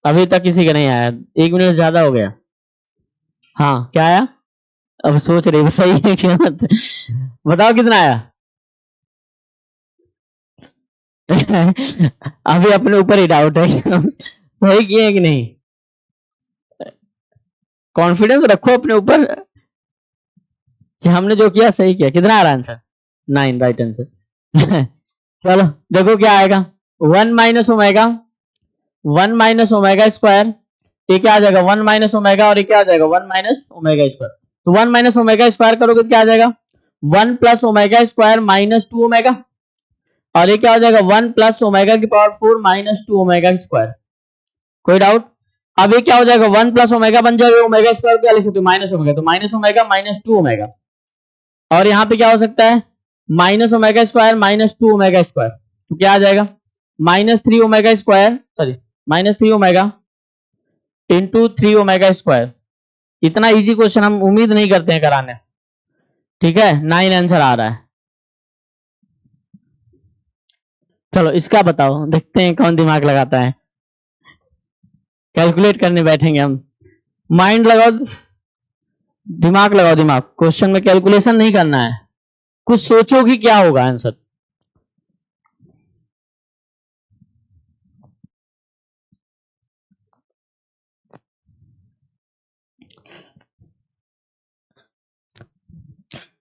अभी तक किसी का नहीं आया, 1 मिनट ज्यादा हो गया। हाँ क्या आया? अब सोच रही सही है क्या? बताओ कितना आया? अभी अपने ऊपर ही डाउट है कि हम सही किए कि नहीं। कॉन्फिडेंस रखो अपने ऊपर कि हमने जो किया सही किया। कितना आ रहा आंसर? 9 right answer. चलो देखो क्या आएगा। 1 minus omega, 1 minus omega square, ये क्या आ जाएगा? 1 माइनस ओमेगा, और ये क्या आ जाएगा? 1 माइनस ओमेगा स्क्वायर। तो 1 माइनस ओमेगा स्क्वायर करोगे तो क्या आ जाएगा? 1 प्लस ओमेगा स्क्वायर -2 ओमेगा, और ये क्या हो जाएगा? 1 प्लस ओमेगा की पावर 4 -2 ओमेगा स्क्वायर। कोई डाउट? अब ये क्या हो जाएगा? 1 प्लस ओमेगा बन जाएगा, ओमेगा स्क्वायर क्या लिख सकते हो? माइनस ओमेगा, तो माइनस ओमेगा -2 ओमेगा। और यहाँ पे क्या हो सकता है? Minus omega square -2 omega square, तो क्या आ जाएगा? -3 omega square, sorry -3 omega into 3 omega square. इतना इजी क्वेश्चन हम उम्मीद नहीं करते हैं कराने। ठीक है, 9 आंसर आ रहा है। चलो इसका बताओ, देखते हैं कौन दिमाग लगाता है। कैलकुलेट करने बैठेंगे हम, माइंड लगाओ, दिमाग लगाओ। दिमाग क्वेश्चन में कैलकुलेशन नहीं करना है, कुछ सोचो कि क्या होगा आंसर।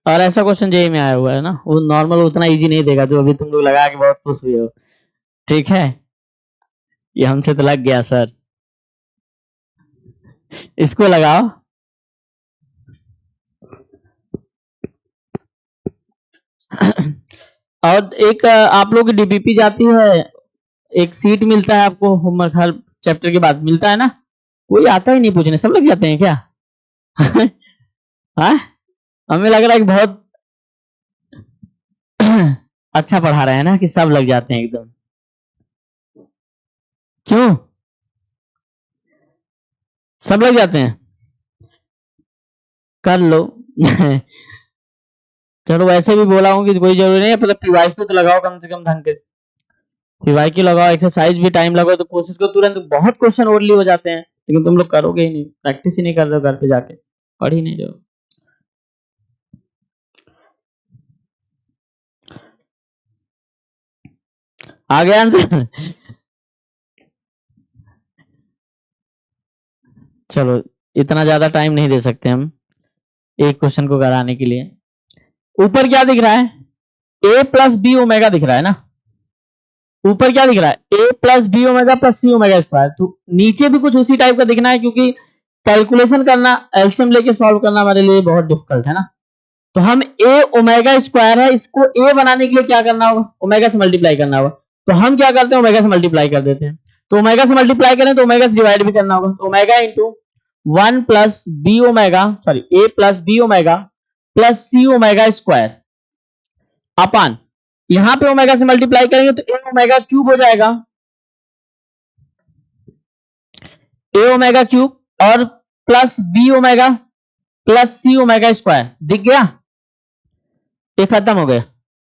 और ऐसा क्वेश्चन जेई में आया हुआ है ना, वो नॉर्मल उतना इजी नहीं देगा जो अभी तुम लोग लगा के बहुत खुश हुए हो। ठीक है, ये हमसे तो लग गया सर, इसको लगाओ। और एक आप लोग की डीबीपी जाती है, एक सीट मिलता है आपको होमवर्क हर चैप्टर के बाद मिलता है ना, कोई आता ही नहीं पूछने, सब लग जाते हैं क्या? हाँ, हमें लग रहा है कि बहुत अच्छा पढ़ा रहे हैं ना, कि सब लग जाते हैं एकदम। क्यों सब लग जाते हैं? कर लो। चलो वैसे भी बोला हूँ कि कोई जरूरी नहीं है, मतलब पीवाई पे तो लगाओ कम से कम ढंग के, पीवाई की लगाओ, एक्सरसाइज भी टाइम लगाओ, तो कोशिश करो तुरंत, बहुत क्वेश्चन ओरली हो जाते हैं, लेकिन तुम लोग करोगे ही नहीं, प्रैक्टिस ही नहीं कर रहे हो घर पे जाके, पढ़ ही नहीं रहे हो। आ गया आंसर? चलो, इतना ज्यादा टाइम नहीं दे सकते हम एक क्वेश्चन को कराने के लिए। ऊपर क्या दिख रहा है? ए प्लस बी ओमेगा दिख रहा है ना, ऊपर क्या दिख रहा है? ए plus B omega plus C omega square. तो नीचे भी कुछ उसी टाइप का दिखना है, क्योंकि कैलकुलेशन करना, एलसीएम लेके सॉल्व करना हमारे लिए बहुत डिफिकल्ट है ना। तो हम ए ओमेगा स्क्वायर है, इसको ए बनाने के लिए क्या करना होगा? ओमेगा से मल्टीप्लाई करना होगा। तो हम क्या करते हैं? ओमेगा से मल्टीप्लाई कर देते हैं। तो ओमेगा से मल्टीप्लाई करें तो ओमेगा से डिवाइड भी करना होगा, तो omega into 1 plus B omega, sorry A plus B omega plus C omega square upon, यहां पे ओमेगा से मल्टीप्लाई करेंगे तो ए ओमेगा क्यूब हो जाएगा, ए ओमेगा क्यूब और plus B omega plus C omega square, दिख गया? ये खत्म हो गया।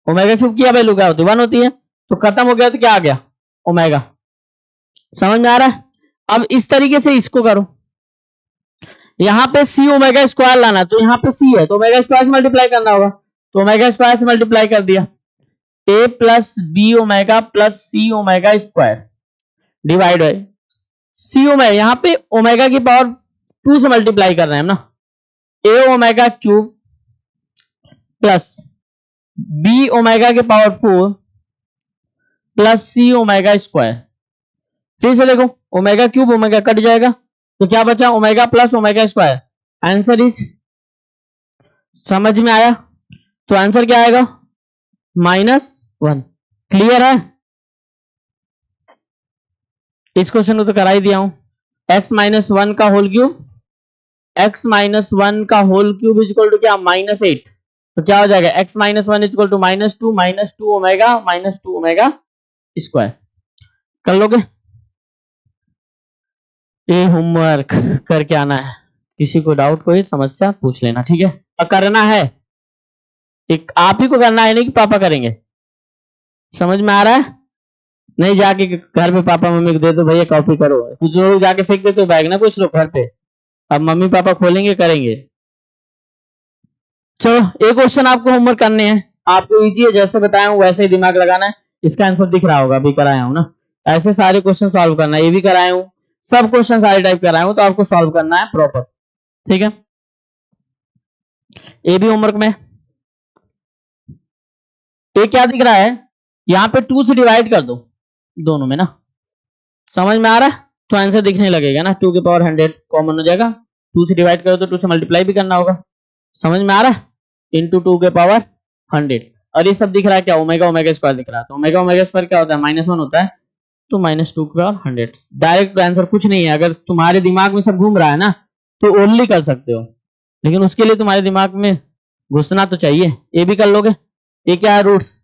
ओमेगा क्यूब की वैल्यू क्या होती है? 1 होती है, तो खत्म हो गया, तो क्या आ गया? ओमेगा। समझ में आ रहा है? अब इस तरीके से इसको करो, यहां पे सी ओमेगा स्क्वायर लाना, तो यहां पे सी है तो ओमेगा स्क्वायर से मल्टीप्लाई करना होगा, तो ओमेगा स्क्वायर से मल्टीप्लाई कर दिया, ए plus B omega plus C omega square divide है सी ओमेगा, यहां पे ओमेगा की पावर 2 से मल्टीप्लाई कर रहे हैं ना, A omega cube plus B omega के power 4 plus C omega square. फिर से देखो, ओमेगा क्यूब ओमेगा कट जाएगा, तो क्या बचा? Omega plus omega square. Answer is, समझ में आया? तो आंसर क्या आएगा? -1। क्लियर है? इस क्वेश्चन को तो करा ही दिया हूं। x-1 का होल क्यूब, x-1 का whole cube is equal to क्या? -8। तो क्या हो जाएगा? x-1 is equal to -2 omega square. कर लोगे? ये होमवर्क करके आना है, किसी को डाउट कोई समस्या पूछ लेना, ठीक है? और करना है, एक आप ही को करना है, नहीं कि पापा करेंगे। समझ में आ रहा है? नहीं जाके घर पे पापा मम्मी को दे दो, भैया कॉपी करो, कुछ लोग जाके फेंक देते हो बैग ना, कुछ लोग घर पे, अब मम्मी पापा खोलेंगे करेंगे। चलो एक क्वेश्चन आपको होमवर्क करने हैं, आपको इजी है, जैसे बताया हूँ वैसे ही दिमाग लगाना है। इसका आंसर दिख रहा होगा, अभी कराया हूँ ना, ऐसे सारे क्वेश्चन सॉल्व करना है, ये भी कराया हूँ, सब क्वेश्चन सारे टाइप कराया हूँ, तो आपको सॉल्व करना है प्रॉपर, ठीक है? ये भी होमवर्क में, ये क्या दिख रहा है? यहाँ पे 2 से डिवाइड कर दो दोनों में ना, समझ में आ रहा है? तो आंसर दिखने लगेगा ना, 2 के पावर 100 कॉमन हो जाएगा, 2 से डिवाइड करो तो 2 से मल्टीप्लाई भी करना होगा, समझ में आ रहा है? इंटू 2 के पावर 100, और ये सब दिख रहा है क्या? ओमेगा ओमेगा स्क्वायर दिख रहा है, तो ओमेगा ओमेगा स्क्वायर क्या होता है? -1 होता है, तो -2 के पावर 100। डायरेक्ट आंसर कुछ नहीं है, अगर तुम्हारे दिमाग में सब घूम रहा है ना, तो ओनली कर सकते हो, लेकिन उसके लिए तुम्हारे दिमाग में घुसना तो चाहिए। ये भी कर लोगे? ये क्या है? Roots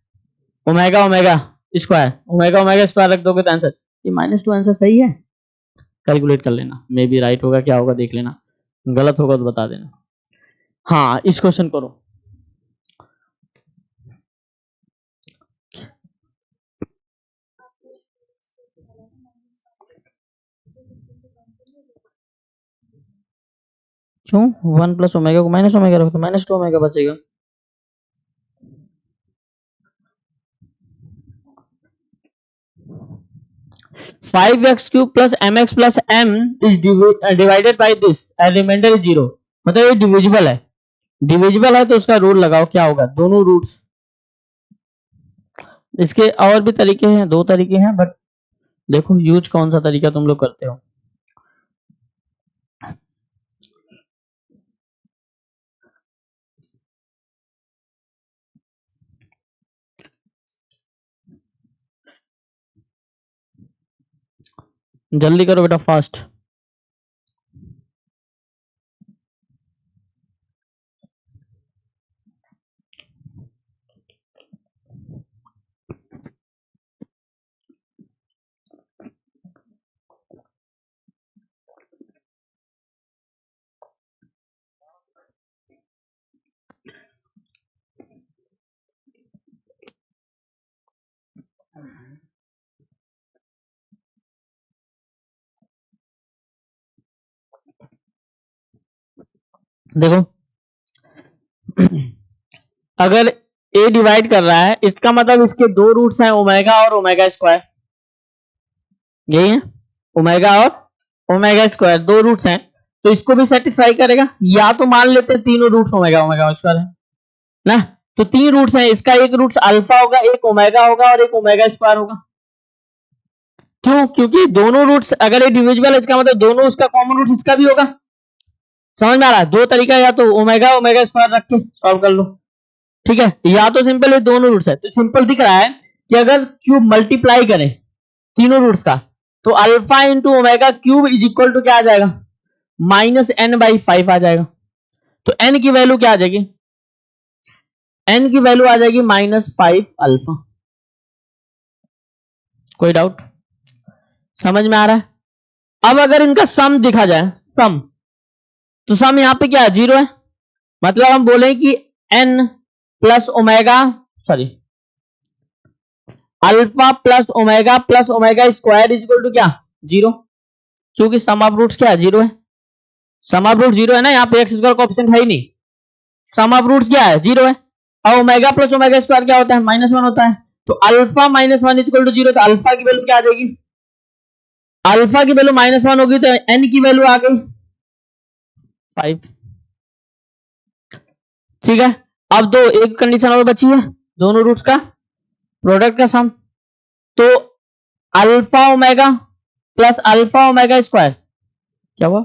omega omega square, omega omega square रख दोगे तो आंसर, ये -2 आंसर सही है? कैलकुलेट कर लेना, मे बी राइट होगा, क्या होगा देख लेना, गलत होगा तो बता देना। हाँ, इस क्वेश्चन करो। क्यों 1 प्लस ओमेगा को माइनस ओमेगा रखो तो -2 ओमेगा बचेगा। 5x³ plus mx plus m is divided by this and remainder is 0, मतलब ये डिविजिबल है। डिविजिबल है तो उसका रूल लगाओ, क्या होगा, दोनों रूट्स। इसके और भी तरीके हैं, 2 तरीके हैं, बट देखो यूज कौन सा तरीका तुम लोग करते हो। जल्दी करो बेटा, फास्ट। देखो अगर a डिवाइड कर रहा है, इसका मतलब इसके 2 रूट्स हैं, ओमेगा और ओमेगा स्क्वायर। यही है, ओमेगा और ओमेगा स्क्वायर 2 रूट्स हैं, तो इसको भी सेटिस्फाई करेगा। या तो मान लेते हैं तीनों रूट्स ओमेगा ओमेगा स्क्वायर है ना, तो 3 रूट्स हैं, इसका एक रूट्स अल्फा होगा, एक ओमेगा होगा और एक ओमेगा स्क्वायर होगा। क्यों? क्योंकि दोनों रूट्स, अगर ये डिविजिबल है इसका मतलब दोनों उसका कॉमन रूट्स इसका भी होगा। समझ में आ रहा है? 2 तरीका, या तो ओमेगा ओमेगा स्क्वायर रख के सॉल्व कर लो, ठीक है, या तो सिंपल ये दोनों रूट्स है। तो सिंपल दिख रहा है कि अगर क्यूब मल्टीप्लाई करें तीनों रूट्स का, तो alpha into omega cube is equal to क्या आ जाएगा, -n/5 आ जाएगा। तो n की वैल्यू क्या आ जाएगी, n की वैल्यू आ जाएगी -5 अल्फा। कोई डाउट? समझ में आ रहा है? अब अगर इनका सम दिखा जाए, सम, तो सम यहां पे क्या है, 0 है, मतलब हम बोले कि n plus omega, sorry, alpha plus omega square is equal to क्या, 0, क्योंकि सम ऑफ रूट्स क्या है, 0 है। सम ऑफ रूट 0 है ना, यहाँ पे एक्स स्क्वायर कोएफिशिएंट है ही नहीं, सम ऑफ रूट्स क्या है, 0 है। और ओमेगा प्लस ओमेगा स्क्वायर क्या होता है, -1 होता है। तो अल्फा -1 इज इक्वल टू 0, तो अल्फा की वैल्यू क्या आ जाएगी, अल्फा की वैल्यू -1 होगी, तो n की वैल्यू आ गई 5। ठीक है, अब दो, एक कंडीशन और बची है, दोनों रूट्स का प्रोडक्ट का सम। तो alpha omega plus alpha omega square क्या हुआ,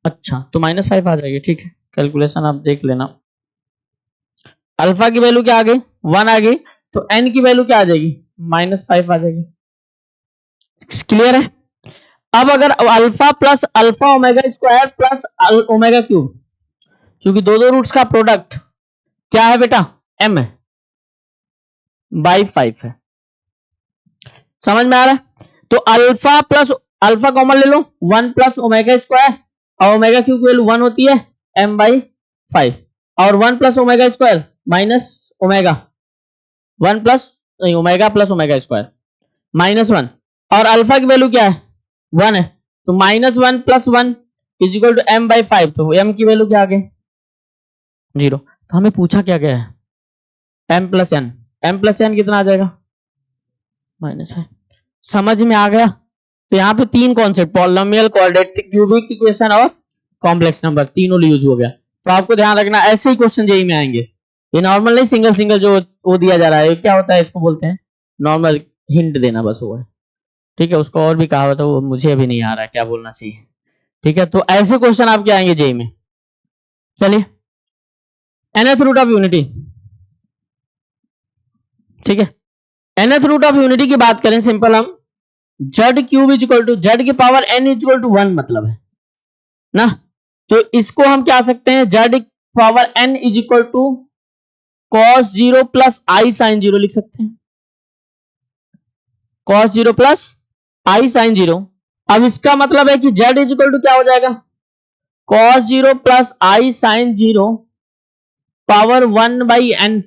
अच्छा, तो -5 आ जाएगी, ठीक है, कैलकुलेशन आप देख लेना। अल्फा की वैल्यू क्या आ गई, 1 आ गई, तो n की वैल्यू क्या आ जाएगी, -5 आ जाएगी। क्लियर है? अब अगर alpha plus alpha omega square plus omega cube, क्योंकि दो रूट्स का प्रोडक्ट क्या है बेटा, m/5 है। समझ में आ रहा है? तो अल्फा प्लस अल्फा कॉमन ले लो, 1 प्लस ओमेगा स्क्वायर, और ओमेगा क्यूब की वैल्यू 1 होती है, m/5, और 1 plus omega square minus omega, 1 plus नहीं, ओमेगा प्लस ओमेगा स्क्वायर -1, और अल्फा की वैल्यू क्या है, 1 है, तो -1 plus 1 is equal to m/5, तो m की वैल्यू क्या आ गई, 0। तो हमें पूछा क्या गया है, m प्लस n कितना आ जाएगा, -5। समझ में आ गया? तो यहाँ पे 3 concept, polynomial, quadratic, cubic equation और कॉम्प्लेक्स नंबर, तीनों यूज हो गया। तो आपको ध्यान रखना, ऐसे ही क्वेश्चन जेईई में आएंगे, ये नॉर्मल नहीं, सिंगल सिंगल जो वो दिया जा रहा है, क्या होता है, इसको बोलते हैं नॉर्मल, हिंट देना बस वो है, ठीक है, उसको और भी कहा था, वो मुझे अभी नहीं आ रहा है क्या बोलना चाहिए, ठीक है। तो ऐसे क्वेश्चन आपके आएंगे जेईई में। चलिए, nth रूट ऑफ यूनिटी, ठीक है, nth रूट ऑफ यूनिटी की बात करें, सिंपल हम z³ is equal to z की power n is equal to 1 मतलब है ना, तो इसको हम क्या सकते हैं, z power n is equal to cos 0 plus i sin 0 लिख सकते हैं, cos 0 प्लस i sin 0। अब इसका मतलब है कि z इज इक्वल टू क्या हो जाएगा, cos 0 plus i sin 0 power 1/n।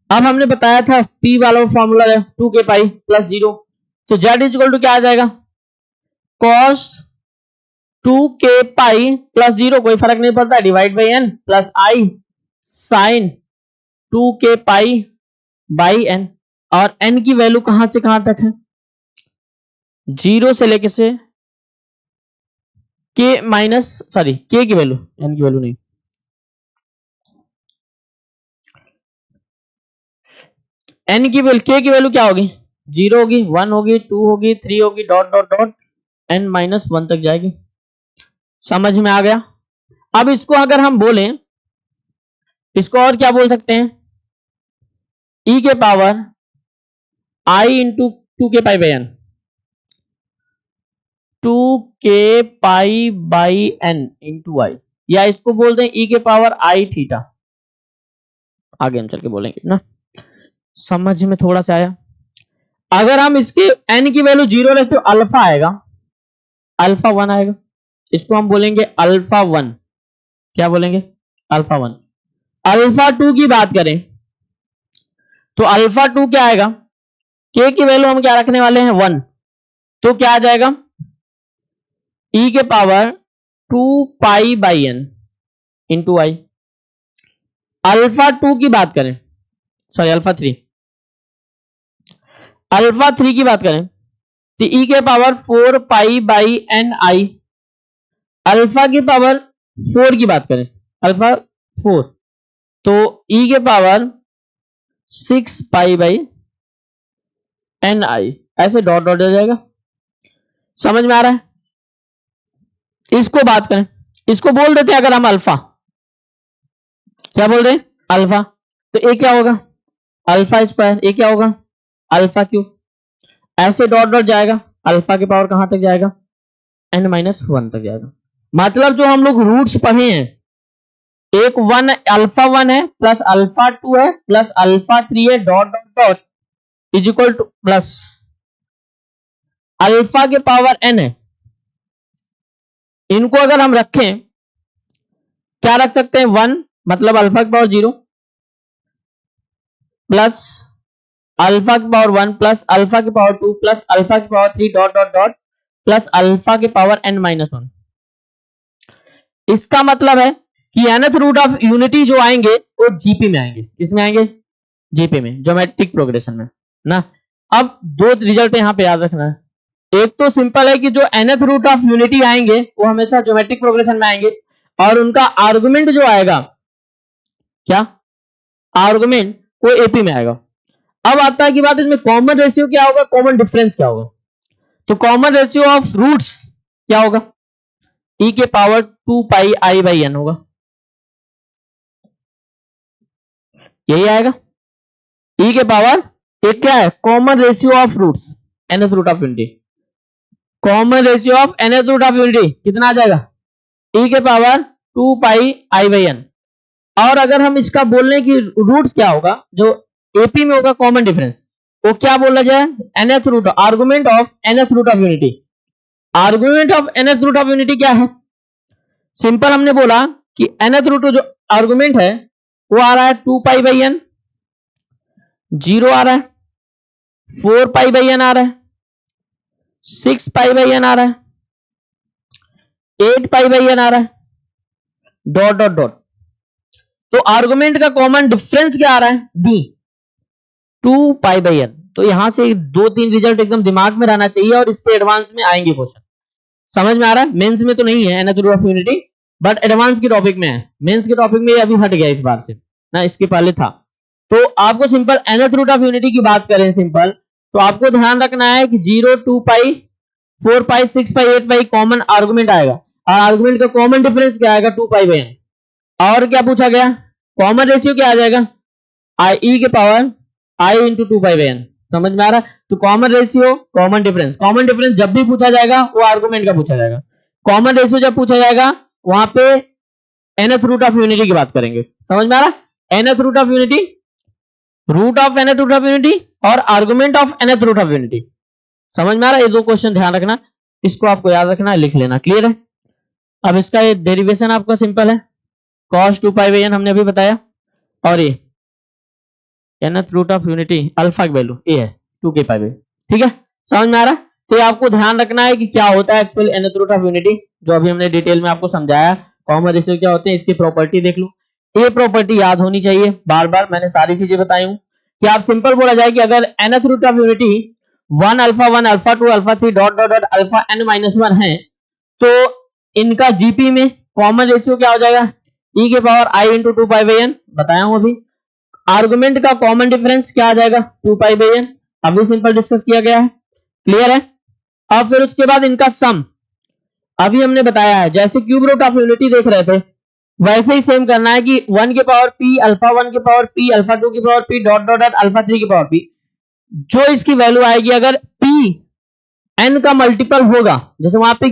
अब हमने बताया था p वाला फॉर्मूला है 2k पाई प्लस 0, तो z इज इक्वल टू क्या आ जाएगा, cos 2k पाई प्लस 0, कोई फर्क नहीं पड़ता, divide by n plus i sine 2k pi by n। और n की वैल्यू कहां से कहां तक है, 0 से लेके से k माइनस सॉरी k की वैल्यू, n की वैल्यू नहीं, n की वैल्यू k की वैल्यू क्या होगी, 0 होगी, 1 होगी, 2 होगी, 3 होगी, dot dot dot n minus 1 तक जाएगी। समझ में आ गया। अब इसको अगर हम बोलें, इसको और क्या बोल सकते हैं, e के power i into 2k pi by n, 2k pi by n into I, या इसको बोल दें e के पावर i थीटा, आगे हम चल के बोलेंगे ना। समझ में थोड़ा सा आया। अगर हम इसके n की वैल्यू 0 रखते तो अल्फा आएगा, अल्फा 1 आएगा, इसको हम बोलेंगे अल्फा 1, क्या बोलेंगे, अल्फा 1। अल्फा 2 की बात करें तो अल्फा 2 क्या आएगा, k की वैल्यू हम क्या रखने वाले हैं 1, तो क्या आ जाएगा e के power 2 pi by n into I. Alpha 2 की बात करें, सॉरी अल्फा 3, अल्फा 3 की बात करें तो e के power 4 pi by n i. Alpha की पावर 4 की बात करें, अल्फा 4, तो e के power 6 pi by n i, ऐसे डॉट डॉट हो जाएगा। समझ में आ रहा है। इसको बात करें, इसको बोल देते हैं अगर हम अल्फा, क्या बोल रहे हैं अल्फा, तो ए क्या होगा अल्फा स्क्वायर, ए क्या होगा अल्फा क्यूब, ऐसे डॉट डॉट जाएगा, अल्फा की पावर कहां तक जाएगा n माइनस 1 तक जाएगा। मतलब जो हम लोग रूट्स पढ़े हैं, एक 1 अल्फा 1 है प्लस अल्फा 2 है प्लस अल्फा 3 है, dot dot dot is equal two plus alpha के पावर n है। इनको अगर हम रखें, क्या रख सकते हैं 1 मतलब अल्फा की पावर 0 प्लस अल्फा की पावर 1 प्लस अल्फा की पावर 2 प्लस अल्फा की power 3 dot dot dot plus alpha की पावर n माइनस 1। इसका मतलब है कि nth रूट ऑफ यूनिटी जो आएंगे वो जीपी में आएंगे, किसमें आएंगे जीपी में, ज्योमेट्रिक प्रोग्रेशन में ना। अब दो रिजल्ट यहां पे याद रखना है, एक तो सिंपल है कि जो nth रूट ऑफ यूनिटी आएंगे वो हमेशा ज्योमेट्रिक प्रोग्रेशन में आएंगे, और उनका आर्गुमेंट जो आएगा, क्या आर्गुमेंट, वो एपी में आएगा। अब आता है कि बात इसमें कॉमन रेशियो क्या होगा, कॉमन डिफरेंस क्या होगा, तो कॉमन रेशियो ऑफ रूट्स क्या होगा, e के power 2 pi I by N होगा, यही आएगा। e के पावर एक क्या है common ratio of roots, nth root of unity, common ratio of nth root of unity कितना आ जाएगा e के power 2 pi I by N. और अगर हम इसका बोल रहे कि रूट्स क्या होगा, जो एपी में होगा कॉमन डिफरेंस, वो क्या बोला जाए nth root, argument of nth root of unity. Argument of nth root of unity क्या है, सिंपल हमने बोला कि nth रूट जो आर्गुमेंट है वो आ रहा है 2 पाई बाई एन, 0 आ रहा है, 4 पाई बाई एन आ रहा है, 6 पाई बाई एन आ रहा है, 8 पाई बाई एन आ रहा है, डॉट डॉट डॉट। तो आर्गुमेंट का कॉमन डिफरेंस क्या आ रहा है डी, 2 पाई बाई एन। तो यहां से 2-3 रिजल्ट एकदम दिमाग में रहना चाहिए, और इस पे एडवांस में आएंगे क्वेश्चन। समझ में आ रहा है, मेंस में तो नहीं है nth root of unity, but advance के टॉपिक में है, मेंस के टॉपिक में अभी हट गया इस बार से ना, इसके पहले था। तो आपको simple nth root of unity की बात करें सिंपल, तो आपको ध्यान रखना है कि 0, 2 पाई, 4 पाई, 6 पाई, 8 पाई कॉमन आर्गुमेंट आएगा, और आर्गुमेंट का कॉमन डिफरेंस क्या आएगा 2 पाई बाई एन। और क्या पूछा गया, कॉमन रेशियो क्या आ जाएगा आई ई के power i into 2 pi by n. समझ में आ रहा है। तो कॉमन रेशियो, कॉमन डिफरेंस जब भी पूछा जाएगा वो आर्गुमेंट का पूछा जाएगा। कॉमन रेशियो जब पूछा जाएगा वहां पे nth रूट ऑफ यूनिटी की बात करेंगे। समझ में आ रहा है, nth root of unity, root of nth root of unity और argument of nth root of unity. समझ में आ रहा है, ये दो क्वेश्चन ध्यान रखना, इसको आपको याद रखना है, लिख लेना, क्लियर है। अब इसका ये डेरिवेशन आपका सिंपल है, cos 2 पाई बाई एन हमने अभी बताया, और ये nth root of unity alpha की वैल्यू ये है 2k पाई बाई, ठीक है। समझ में आ रहा है। तो आपको ध्यान रखना है कि क्या होता है actual nth root of unity, जो अभी हमने डिटेल में आपको समझाया। कॉमन रेशियो क्या होते हैं, इसकी प्रॉपर्टी देख लो, ये प्रॉपर्टी याद होनी चाहिए, बार बार मैंने सारी चीजें बताई हूं। कि आप सिंपल बोला जाए कि अगर nth root of unity 1 alpha 1 alpha 2 alpha 3 dot dot dot alpha n minus 1 है, तो इनका जीपी में कॉमन रेशियो क्या हो जाएगा, e के power i into 2 pi by n, बताया हूं अभी। आर्गुमेंट का कॉमन डिफरेंस क्या आ जाएगा, 2 पाई बाई n, अभी सिंपल डिस्कस किया गया है, क्लियर है। अब फिर उसके बाद इनका सम अभी हमने बताया है, जैसे क्यूब रूट ऑफ यूनिटी देख रहे थे वैसे ही सेम करना है कि 1 के पावर p अल्फा 1 के पावर p अल्फा 2 के power p dot dot dot alpha 3 के पावर p, जो इसकी वैल्यू आएगी अगर p n का मल्टीपल होगा, जैसे वहां पे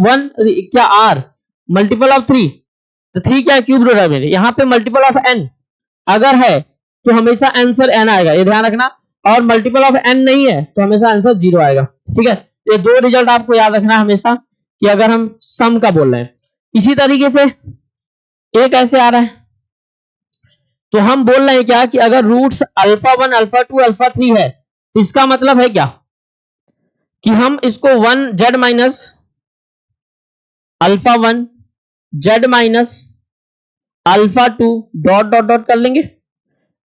1 क्या r मल्टीपल ऑफ 3, तो 3 क्या है क्यूब रूट ऑफ यूनिटी, यहाँ पे मल्टीपल ऑफ n अगर है तो हमेशा आंसर n आएगा, ये ध्यान रखना, और मल्टीपल ऑफ n नहीं है तो हमेशा आंसर 0 आएगा, ठीक है। ये दो रिजल्ट आपको याद रखना है हमेशा कि अगर हम सम का बोल रहे हैं। इसी तरीके से एक ऐसे आ रहा है, तो हम बोल रहे हैं क्या कि अगर रूट्स अल्फा 1 अल्फा 2 अल्फा 3 है, तो इसका मतलब है क्या कि हम इसको 1 z minus alpha 1 z minus alpha 2 dot dot dot कर लेंगे,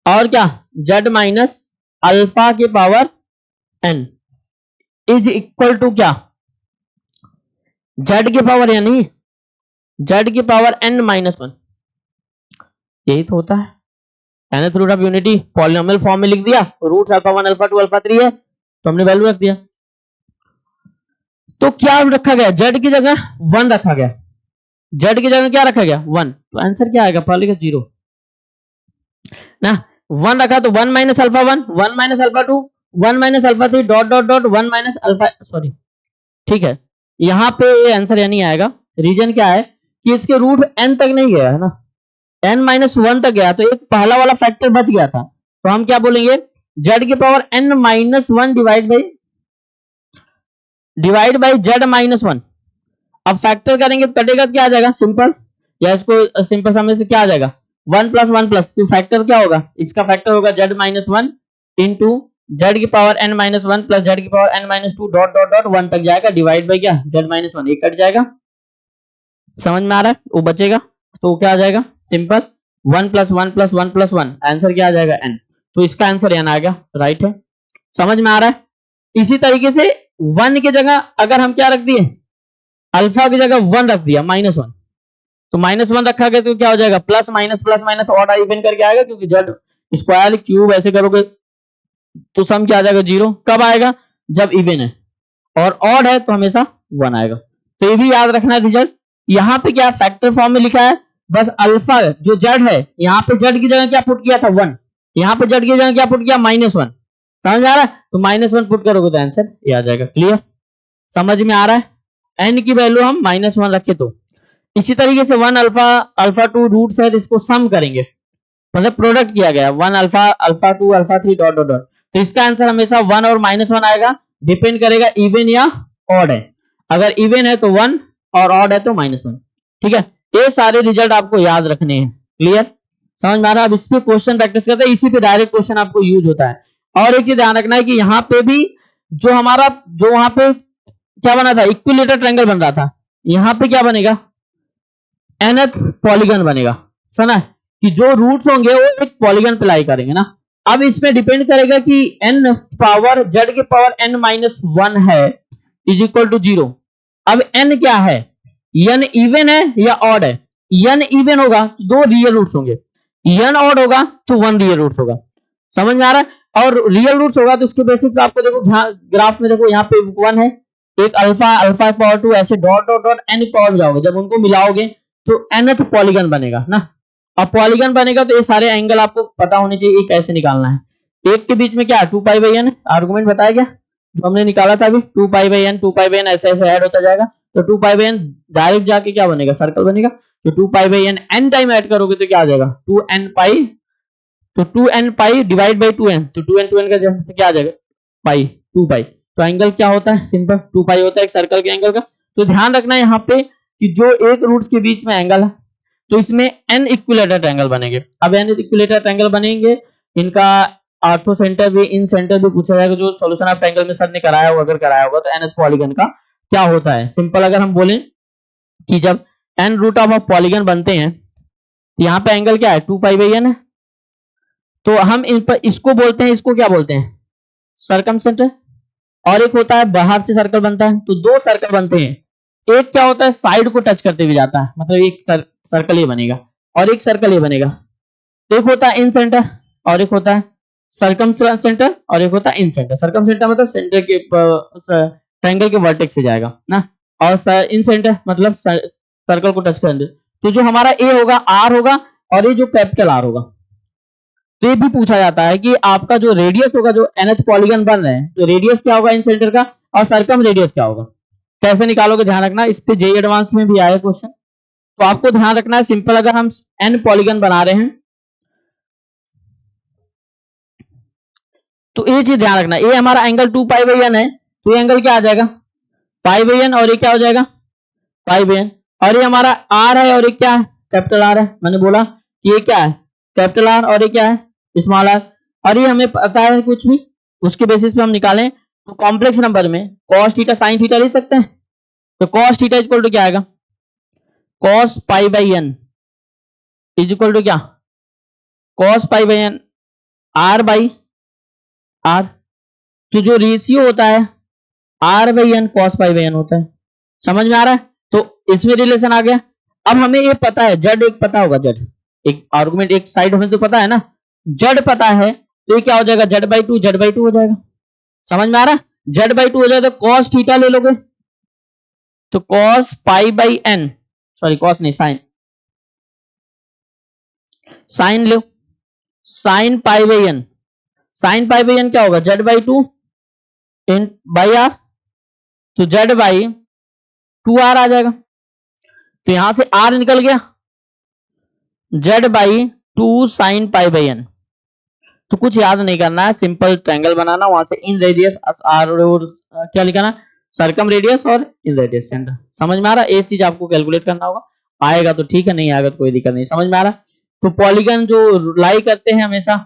और क्या जेड माइनस अल्फा के power n is equal to क्या, जेड के पावर यानी जेड की पावर n माइनस 1, यही तो होता है nth root of unity, polynomial form में लिख दिया, रूट्स अल्फा 1 अल्फा 2 अल्फा 3 है तो हमने वैल्यू रख दिया। तो क्या रखा गया, जेड की जगह 1 रखा गया, जेड की जगह क्या रखा गया 1, तो आंसर क्या आएगा, पहले का 0 ना, 1 रखा तो 1 minus alpha 1 1 minus alpha 2 1 minus alpha 3 dot dot dot 1 minus alpha, sorry ठीक है, यहां पे ये आंसर यानी आएगा। रीजन क्या है कि इसके रूट n तक नहीं गया है ना, n माइनस 1 तक गया, तो एक पहला वाला फैक्टर बच गया था, तो हम क्या बोलेंगे z की power n minus 1 divide by z minus 1। अब फैक्टर करेंगे तो कटेगा क्या आ जाएगा सिंपल, या इसको सिंपल समझने से क्या आ जाएगा 1 प्लस 1 प्लस, तो फैक्टर क्या होगा, इसका फैक्टर होगा z माइनस 1 इंटू जेड की power n minus 1 plus Z की power n minus 2 dot dot dot 1 तक जाएगा, डिवाइड बाई क्या z माइनस 1, एक कट जाएगा, समझ में आ रहा है, वो बचेगा तो क्या आ जाएगा simple 1 plus 1 plus 1 plus 1, answer क्या आ जाएगा n, तो इसका आंसर n आ गया, राइट है, समझ में आ रहा है। इसी तरीके से 1 की जगह अगर हम क्या रख दिए, अल्फा की जगह 1 रख दिया माइनस 1, तो माइनस 1 रखा गया तो क्या हो जाएगा प्लस माइनस ऑड इवन करके आएगा, क्योंकि जेड स्क्वायर क्यूब ऐसे करोगे तो सम क्या आ जाएगा 0, कब आएगा जब इवन है, और ऑड है तो हमेशा 1 आएगा, तो ये भी याद रखना है रिजल्ट। यहाँ पे क्या फैक्टर फॉर्म में लिखा है, बस अल्फा जो जेड है, यहाँ पे जेड की जगह क्या पुट किया था 1, यहाँ पे जेड की जगह क्या पुट किया माइनस 1, समझ आ रहा है, तो माइनस 1 पुट करोगे तो आंसर ये आ जाएगा, क्लियर, समझ में आ रहा है। n की वैल्यू हम माइनस 1 रखे तो, इसी तरीके से 1 अल्फा अल्फा 2 रूट्स है, इसको सम करेंगे, मतलब प्रोडक्ट किया गया 1 alpha alpha 2 alpha 3 dot dot dot, तो इसका आंसर हमेशा 1 और माइनस 1 आएगा, डिपेंड करेगा इवन या ऑड है, अगर इवन है तो 1 और ऑड है तो माइनस 1, ठीक है। ये सारे रिजल्ट आपको याद रखने हैं, क्लियर, समझ में आ रहा है। अब इस पे क्वेश्चन प्रैक्टिस करते हैं, इसी पे डायरेक्ट क्वेश्चन आपको यूज होता है। और एक चीज ध्यान रखना है कि यहाँ पे भी जो हमारा जो वहां पे क्या बना था इक्विलेटर ट्रायंगल बन रहा था, यहाँ पे क्या बनेगा nth पॉलीगन बनेगा, सुना है कि जो रूट्स होंगे वो एक पॉलीगन पे लाई करेंगे ना। अब इसमें डिपेंड करेगा कि n पावर z के पावर n माइनस 1 है इज इक्वल टू 0। अब n क्या है, n इवन है या ऑड है, n इवन होगा तो 2 रियल रूट्स होंगे, n ऑड होगा तो 1 रियल रूट्स होगा, समझ में आ रहा है। और रियल रूट्स होगा तो उसके बेसिस पे आपको देखो ग्राफ में देखो यहाँ पे 1 है, एक अल्फा अल्फा पावर 2 ऐसे dot dot dot n power जाओगे, जब उनको मिलाओगे तो nth पॉलीगन बनेगा ना। अब पॉलीगन बनेगा तो ये सारे एंगल आपको पता होने चाहिए, कैसे निकालना है। एक के बीच में क्या 2 पाई बाई n आर्गुमेंट बताया गया जो हमने निकाला था अभी, 2 पाई बाई n ऐसे ऐसे ऐड होता जाएगा, तो 2 पाई बाई n डायरेक्ट जाके क्या बनेगा सर्कल बनेगा, तो 2 pi by n time add करोगे तो क्या आ जाएगा 2n पाई, तो 2n pi divide by 2n, तो 2n का क्या आ जाएगा पाई 2 पाई, तो एंगल क्या होता है सिंपल 2 पाई होता है एक सर्कल के एंगल का। तो ध्यान रखना है यहाँ पे कि जो एक रूट्स के बीच में एंगल है तो इसमें n इक्विलेटर ट्रायंगल बनेंगे। अब n इक्विलेटर ट्रायंगल बनेंगे, इनका ऑर्थो सेंटर भी इन सेंटर भी पूछा जाएगा, जो सॉल्यूशन ऑफ ट्रायंगल में सर ने कराया होगा, अगर कराया होगा तो nth पॉलीगन का क्या होता है। सिंपल अगर हम बोलें कि जब n रूट ऑफ पॉलीगन बनते हैं तो यहाँ पे एंगल क्या है 2 पाई बाई n है, तो हम इन पर इसको बोलते हैं, इसको क्या बोलते हैं, सरकमसेंटर। और एक होता है बाहर से सर्कल बनता है, तो दो सर्कल बनते हैं। एक क्या होता है साइड को टच करते हुए जाता है, मतलब एक सर्कल ये बनेगा और एक सर्कल ये बनेगा। एक होता है इन सेंटर और एक होता है सर्कम सेंटर और एक होता है इन सेंटर। सर्कम सेंटर मतलब सेंटर के ट्रायंगल के वर्टेक्स से जाएगा ना, और इन सेंटर मतलब सर्कल को टच कर। तो जो हमारा ए होगा आर होगा और ये जो कैपिटल आर होगा। तो ये भी पूछा जाता है कि आपका जो रेडियस होगा, जो nth पॉलीगन बन रहे हैं, तो रेडियस क्या होगा इन सेंटर का और सर्कम रेडियस क्या होगा, कैसे निकालोगे ध्यान रखना। इस पे जेई एडवांस में भी आया क्वेश्चन, तो आपको ध्यान रखना है सिंपल। अगर हम n पॉलीगन बना रहे हैं तो ये चीज ध्यान रखना, ये हमारा एंगल 2 पाई बाई एन है, तो ये एंगल क्या आ जाएगा पाई बाई एन, और ये क्या हो जाएगा पाई बाई एन। और ये हमारा आर है और ये क्या है कैपिटल आर है। मैंने बोला कि ये क्या है कैपिटल आर और ये क्या है स्मॉल आर। और ये हमें पता है कुछ भी, उसके बेसिस पे हम निकालें तो कॉम्प्लेक्स नंबर में cos थीटा sin थीटा लिख सकते हैं। तो cos थीटा इक्वल टू क्या आएगा cos pi by n is equal to क्या cos pi by n r by r. तो जो रेशियो होता है r by n cos pi by n होता है। समझ में आ रहा है, तो इसमें रिलेशन आ गया। अब हमें ये पता है जेड एक पता होगा, जेड एक आर्गुमेंट एक साइड हमें तो पता है ना, जेड पता है, तो ये क्या हो जाएगा जेड बाई टू हो जाएगा। समझ में आ रहा है, जेड बाई टू हो जाएगा तो कॉस थीटा ले लोगे, तो cos pi by n, sorry cos नहीं साइन, साइन लो sine pi by n. Sine pi by n क्या होगा z by two in by r, तो जेड बाई टू आर आ जाएगा। तो यहां से आर निकल गया, z by two sine pi by n. तो कुछ याद नहीं करना है, सिंपल ट्रायंगल बनाना, वहां से इन रेडियस आर और क्या लिखाना सर्कम रेडियस और इन रेडियस सेंटर। समझ में आ रहा है, ये चीज आपको कैलकुलेट करना होगा, आएगा तो ठीक है, नहीं आएगा तो कोई दिक्कत नहीं। समझ में आ रहा है, तो पॉलीगन जो लाई करते हैं हमेशा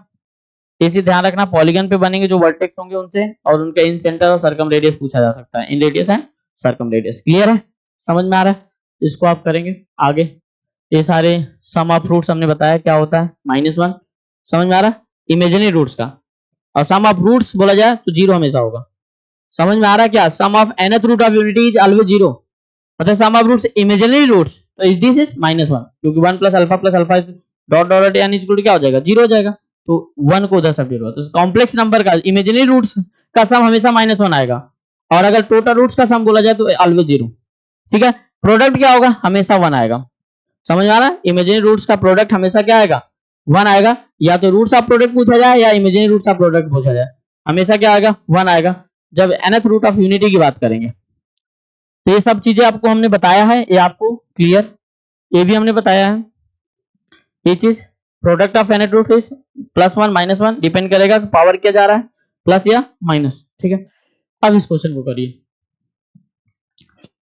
इसी ध्यान रखना, पॉलीगन पे बनेंगे जो वर्टेक्स होंगे उनसे, और उनका इन सेंटर और सर्कम रेडियस पूछा जा सकता है, इन radius and circum radius. Clear है, समझ में आ रहा है, इसको आप करेंगे आगे। ये सारे सम ऑफ रूट्स हमने बताया क्या होता है -1, समझ में आ रहा है इमेजिनरी रूट्स का। और सम ऑफ रूट्स बोला जाए तो जीरो हमेशा होगा। समझ में आ रहा है क्या, sum of nth root of unity is always zero, मतलब sum of roots imaginary roots, तो दिस इज -1, क्योंकि 1 प्लस अल्फा डॉट डॉट यानी इक्वल टू क्या हो जाएगा जीरो हो जाएगा, तो 1 को उधर सब्ट्यूट होगा। तो कॉम्प्लेक्स नंबर का इमेजिनरी रूट्स का सम हमेशा -1 आएगा, और अगर टोटल रूट्स का सम बोला जाए तो ऑलवेज जीरो। ठीक है, प्रोडक्ट क्या होगा हमेशा 1 आएगा। समझ आ रहा है, इमेजिनरी रूट्स का प्रोडक्ट हमेशा क्या आएगा 1 आएगा, या तो रूट्स ऑफ प्रोडक्ट पूछा जाए या इमेजिनरी रूट्स ऑफ प्रोडक्ट पूछा जाए, हमेशा क्या आएगा 1 आएगा जब nth रूट ऑफ यूनिटी की बात करेंगे। तो ये सब चीजें आपको हमने बताया है, ये आपको क्लियर, ये भी हमने बताया है। ये चीज product of nth root is +1 -1 depend करेगा कि पावर क्या जा रहा है प्लस या माइनस। ठीक है, अब इस क्वेश्चन को करिए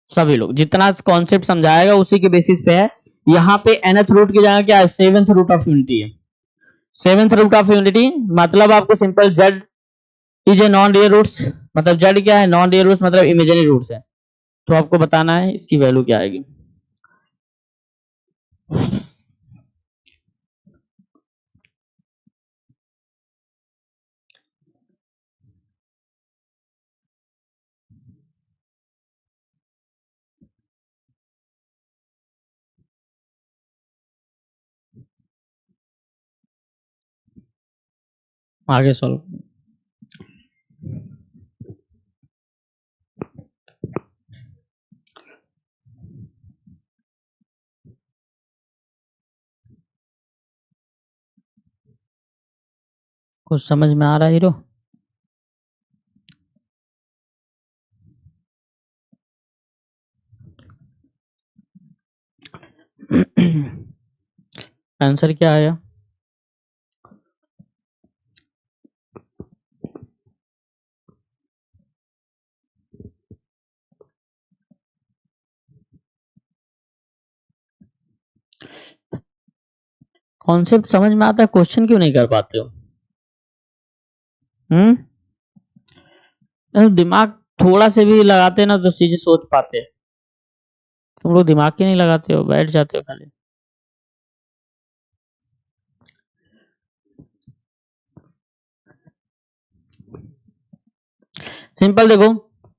सभी लोग, जितना कॉन्सेप्ट समझाएगा उसी के बेसिस पे है। यहाँ पे nth रूट की जगह क्या है 7th रूट ऑफ यूनिटी है। 7th रूट ऑफ यूनिटी मतलब आपको simple z is a non real roots, मतलब z क्या है नॉन रियल रूट्स मतलब इमेजिनरी रूट्स है, तो आपको बताना है इसकी वैल्यू क्या आएगी। आगे सॉल्व, कुछ समझ में आ रहा है हीरो। आंसर क्या आया, कॉन्सेप्ट समझ में आता है, क्वेश्चन क्यों नहीं कर पाते हो। दिमाग थोड़ा से भी लगाते ना तो चीजें सोच पाते, तुम लोग दिमाग ही नहीं लगाते हो, बैठ जाते हो खाली। सिंपल देखो,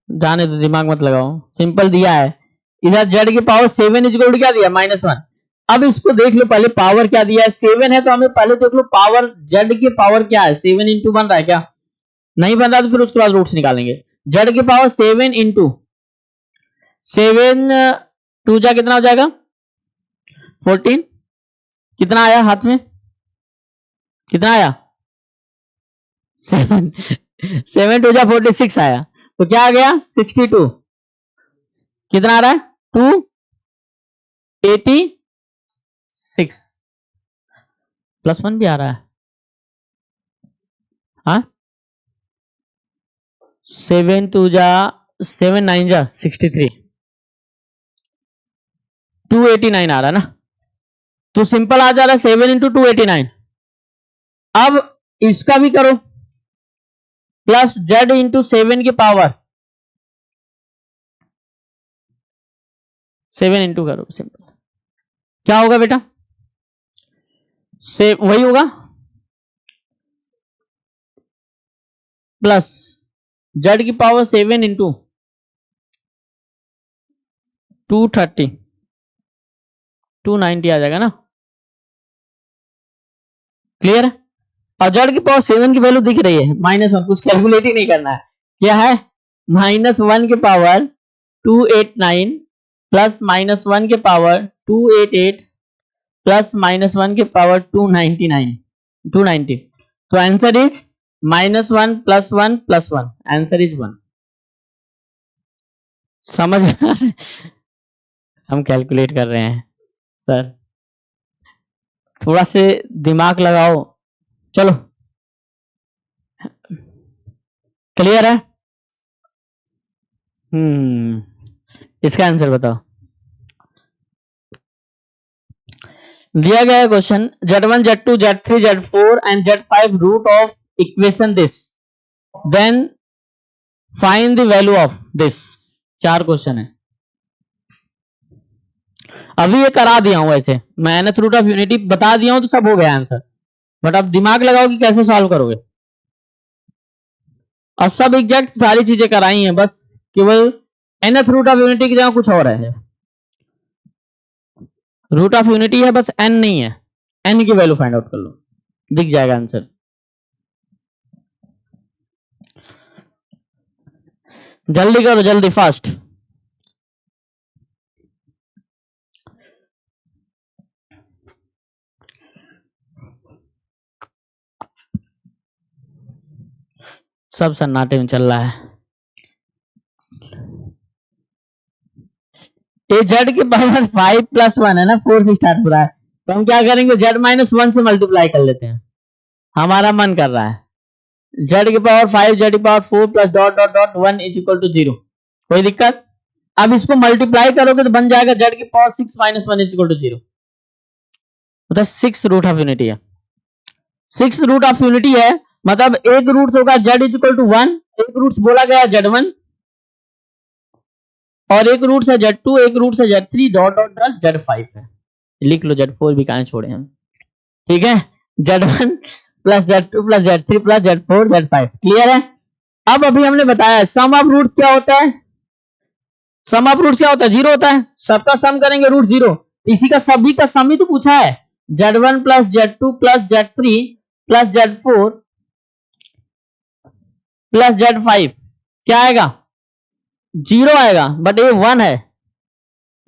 जाने तो दिमाग मत लगाओ, सिंपल दिया है इधर जेड की पावर 7 इज इक्वल टू क्या दिया -1। अब इसको देख लो पहले पावर क्या दिया है, 7 है तो हमें पहले देख लो पावर जेड की पावर क्या है, 7 इंटू बन रहा है क्या, नहीं बन रहा तो फिर उसके बाद रूट्स निकालेंगे। जेड की पावर 7 इंटू 7 टू जा कितना हो जाएगा 14, कितना आया हाथ में, कितना आया 7 7 टू जा 46 आया, तो क्या आ गया 62, कितना आ रहा है 286 +1 भी आ रहा है, हाँ 7 टू जा 7 9 जा 63, 289 आ रहा है ना, तो सिंपल आ जा रहा है 7 इंटू 289। अब इसका भी करो प्लस जेड इंटू 7 की पावर 7 इंटू करो, सिंपल क्या होगा बेटा, से वही होगा प्लस जेड की पावर 7 इंटू 230 290 आ जाएगा ना, क्लियर है। और जेड की पावर 7 की वैल्यू दिख रही है -1, कुछ कैलकुलेट ही नहीं करना है, क्या है -1 की पावर 289 प्लस -1 के पावर 288 प्लस -1 के पावर 290, तो आंसर इज -1 + 1 + 1, आंसर इज 1। समझ हम कैलकुलेट कर रहे हैं सर, थोड़ा से दिमाग लगाओ, चलो क्लियर है। इसका आंसर बताओ। दिया गया question Z1 Z2 Z3 Z4 and Z5 root of equation this, then find the value of this. 4 question है, अभी ये करा दिया हूं, ऐसे मैं nth रूट ऑफ यूनिटी बता दिया हूं तो सब हो गया आंसर, बट अब दिमाग लगाओ कि कैसे सॉल्व करोगे। और सब एग्जैक्ट सारी चीजें कराई हैं, बस केवल nth रूट ऑफ यूनिटी की जगह कुछ और है, रूट ऑफ यूनिटी है बस n नहीं है, n की वैल्यू फाइंड आउट कर लो, दिख जाएगा आंसर। जल्दी करो, जल्दी फास्ट। सब सन्नाटे में चल रहा है। ये जेड की पावर 5 + 1 है ना, 4 से स्टार्ट हो रहा है, तो हम क्या करेंगे जेड -1 से मल्टीप्लाई कर लेते हैं, हमारा मन कर रहा है। जेड की पावर 5 जेड की power 4 plus dot dot dot 1 is equal to 0, कोई दिक्कत। अब इसको मल्टीप्लाई करोगे तो बन जाएगा जेड की पावर 6 - 1 इज इक्वल टू 0, मतलब 6 रूट ऑफ यूनिटी है, 6 रूट ऑफ यूनिटी है, मतलब एक रूट होगा जेड इज इक्वल टू 1, एक रूट बोला गया Z1 और एक रूट से Z2, एक रूट से Z3 dot dot dot Z5 है, लिख लो Z4 भी कहां छोड़े हम, ठीक है। Z1 plus Z2 plus Z3 plus Z4 Z5, clear है। अब अभी हमने बताया सम ऑफ रूट क्या होता है, सम ऑफ रूट क्या होता है 0 होता है, सबका सम करेंगे रूट 0, इसी का सभी का सम ही तो पूछा है, Z1 plus Z2 plus Z3 plus Z4 plus Z5 क्या आएगा 0 आएगा, बट ये 1 है,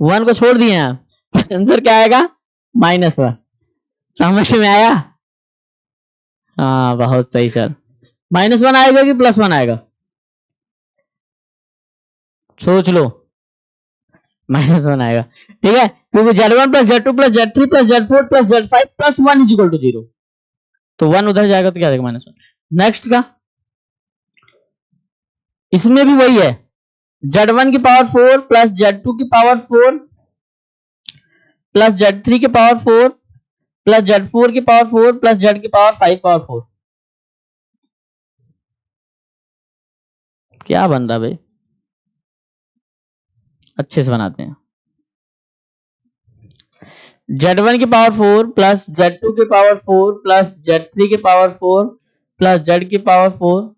1 को छोड़ दिए हैं, आंसर क्या आएगा -1। समझ में आया, हाँ बहुत सही सर। -1 आएगा कि +1 आएगा, सोच लो, -1 आएगा, ठीक है, क्योंकि Z1 plus Z2 plus Z3 plus Z4 plus Z5 plus 1 is equal to 0, तो 1 उधर जाएगा तो क्या आएगा -1। नेक्स्ट का इसमें भी वही है, Z1 की पावर 4 प्लस Z2 की पावर 4 प्लस Z3 की पावर 4 प्लस Z4 की पावर 4 प्लस Z की पावर 5 पावर 4, क्या बन रहा भाई, अच्छे से बनाते हैं। Z1 की पावर 4 प्लस Z2 की पावर 4 प्लस Z3 की पावर 4 प्लस Z की पावर 4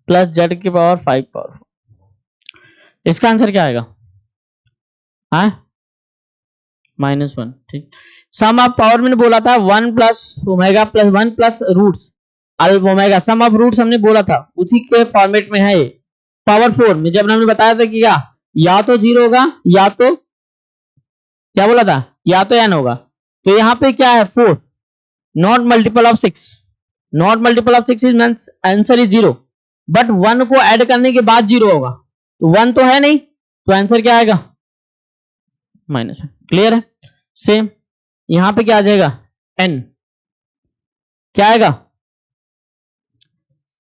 प्लस जेड की पावर 5 पावर 4। इसका आंसर क्या आएगा? हाँ -1। ठीक, सम ऑफ पावर मैंने बोला था 1 plus omega plus 1 plus roots alpha omega, sum of roots हमने बोला था, उसी के फॉर्मेट में है ये। पावर 4 में जब हमने बताया था कि क्या या तो 0 होगा या तो क्या बोला था, या तो n होगा। तो यहाँ पे क्या है 4 not multiple of 6, not multiple of 6 is means answer is 0, but 1 को ऐड करने के बाद 0 होगा, तो 1 तो है नहीं, तो आंसर क्या आएगा? -1। क्लियर है? सेम यहां पे क्या आ जाएगा? n क्या आएगा?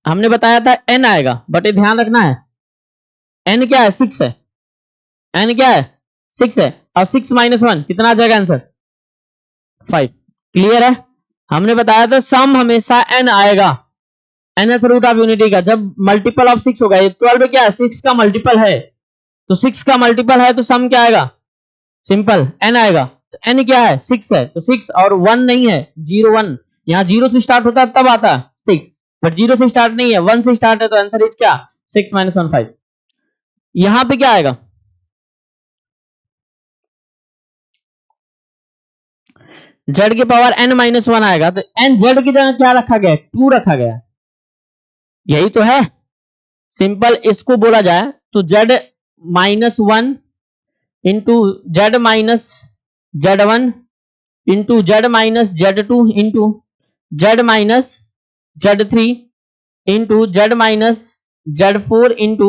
हमने बताया था n आएगा, बट ये ध्यान रखना है n क्या है? 6 है। n क्या है? 6 है। और 6 - 1 कितना आ जाएगा आंसर? 5। क्लियर है? हमने बताया था सम हमेशा n आएगा, nth रूट ऑफ यूनिटी का, जब मल्टीपल ऑफ 6 होगा। ये 12 क्या है? 6 का मल्टीपल है, तो 6 का मल्टीपल है तो सम क्या आएगा? सिंपल n आएगा। तो n क्या है? 6 है, तो 6 और 1 नहीं है, 0 1, यहाँ 0 से स्टार्ट होता है तब आता है 6, बट 0 से स्टार्ट नहीं है, 1 से स्टार्ट है, तो आंसर इज क्या? 6 - 1 5। यहां पे क्या आएगा? z की पावर n - 1 आएगा, तो n z की जगह क्या रखा गया? 2 रखा गया, यही तो है। सिंपल इसको बोला जाए तो z -1 into z minus z1 into z minus z2 into z minus z3 into z minus z4 into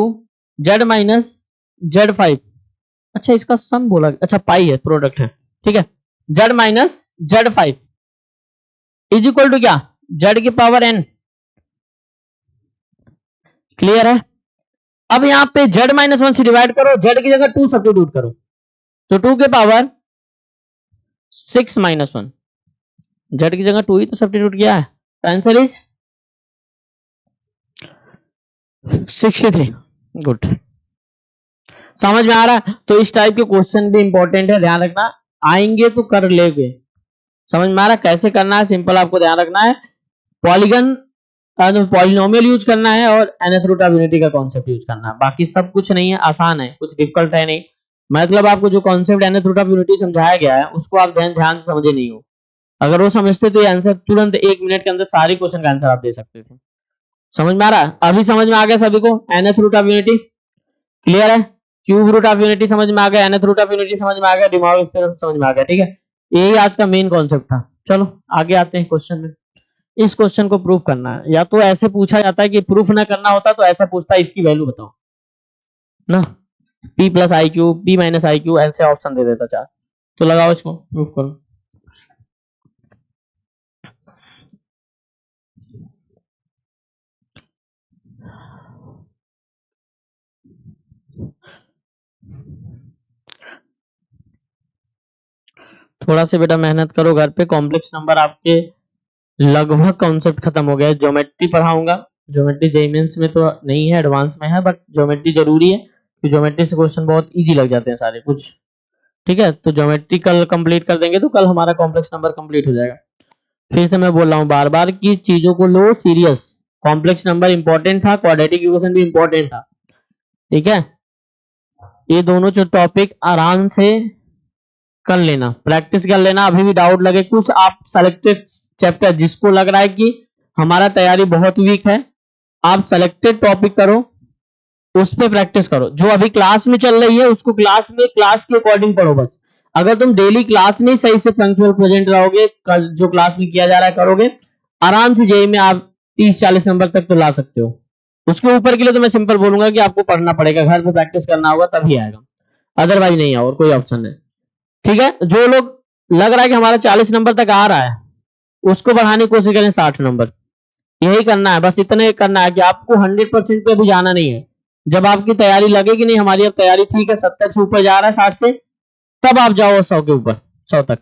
z minus z5। अच्छा इसका सम बोला, अच्छा पाई है, प्रोडक्ट है, ठीक है। z minus z5 is equal to क्या? z की पावर n। क्लियर है? अब यहां पे z -1 से डिवाइड करो, z की जगह 2 सब्स्टिट्यूट करो, तो 2 के पावर 6 - 1, z की जगह 2 ही तो सब्स्टिट्यूट किया है, आंसर इज 63। गुड, समझ में आ रहा है? तो इस टाइप के क्वेश्चन भी इंपॉर्टेंट है, ध्यान रखना, आएंगे तो कर लेंगे। समझ में आ रहा कैसे करना है? सिंपल आपको ध्यान रखना है, पॉलीगन पॉलिनोमियल यूज करना है और nth रूट ऑफ यूनिटी का कॉन्सेप्ट यूज करना है, बाकी सब कुछ नहीं है, आसान है, कुछ डिफिकल्ट है नहीं। मतलब आपको जो concept nth root of unity समझाया गया है उसको आप ध्यान से समझे नहीं हो, अगर वो समझते तो ये आंसर तुरंत 1 मिनट के अंदर सारे क्वेश्चन का आंसर आप दे सकते थे। समझ में आ रहा है? अभी समझ में आ गया सभी को nth root of unity? Clear है? क्यूब रूट ऑफ यूनिटी समझ में आ गया, nth रूट ऑफ यूनिटी समझ में आ गया, डिमॉर्गन थ्योरम समझ में आ गया, ठीक है। यही आज का मेन कॉन्सेप्ट था। चलो आगे आते हैं क्वेश्चन में। इस क्वेश्चन को प्रूफ करना है, या तो ऐसे पूछा जाता है कि प्रूफ ना करना होता तो ऐसा पूछता है इसकी वैल्यू बताओ ना, p plus i Q, p minus i Q, ऐसे ऑप्शन दे देता 4। तो लगाओ इसको, प्रूफ करो। थोड़ा सा बेटा मेहनत करो घर पे, कॉम्प्लेक्स नंबर आपके लगभग कॉन्सेप्ट खत्म हो गया है। ज्योमेट्री पढ़ाऊंगा, ज्योमेट्री जेईई मेंस में तो नहीं है, एडवांस में है, बट ज्योमेट्री जरूरी है क्योंकि ज्योमेट्री से क्वेश्चन बहुत इजी लग जाते हैं सारे कुछ, ठीक है। तो ज्योमेट्री कल कंप्लीट कर देंगे तो कल हमारा कॉम्प्लेक्स नंबर कंप्लीट हो जाएगा। फिर से मैं बोल रहा हूँ बार बार की चीजों को लो सीरियस, कॉम्प्लेक्स नंबर इंपॉर्टेंट था, क्वाड्रेटिक इक्वेशन भी इंपॉर्टेंट था, ठीक है। ये दोनों जो टॉपिक आराम से कर लेना, प्रैक्टिस कर लेना। अभी भी डाउट लगे कुछ, आप सेलेक्टेड चैप्टर जिसको लग रहा है कि हमारा तैयारी बहुत वीक है, आप सेलेक्टेड टॉपिक करो, उस पे प्रैक्टिस करो। जो अभी क्लास में चल रही है उसको क्लास में क्लास के अकॉर्डिंग पढ़ो बस। अगर तुम डेली क्लास में सही से पंक्चुअल प्रेजेंट रहोगे, कल जो क्लास में किया जा रहा है करोगे, आराम से जेईई में आप 30-40 नंबर तक तो ला सकते हो। उसके ऊपर के लिए तो मैं सिंपल बोलूंगा कि आपको पढ़ना पड़ेगा, घर पे प्रैक्टिस करना होगा तभी आएगा, अदरवाइज नहीं और कोई ऑप्शन नहीं, ठीक है। जो लोग लग रहा है कि हमारा 40 नंबर तक आ रहा है उसको बढ़ाने की कोशिश करें 60 नंबर, यही करना है बस। इतने करना है कि आपको 100% पे अभी जाना नहीं है। जब आपकी तैयारी लगे कि नहीं हमारी अब तैयारी ठीक है, 70 से ऊपर जा रहा है 60 से, तब आप जाओ 100 के ऊपर, 100 तक।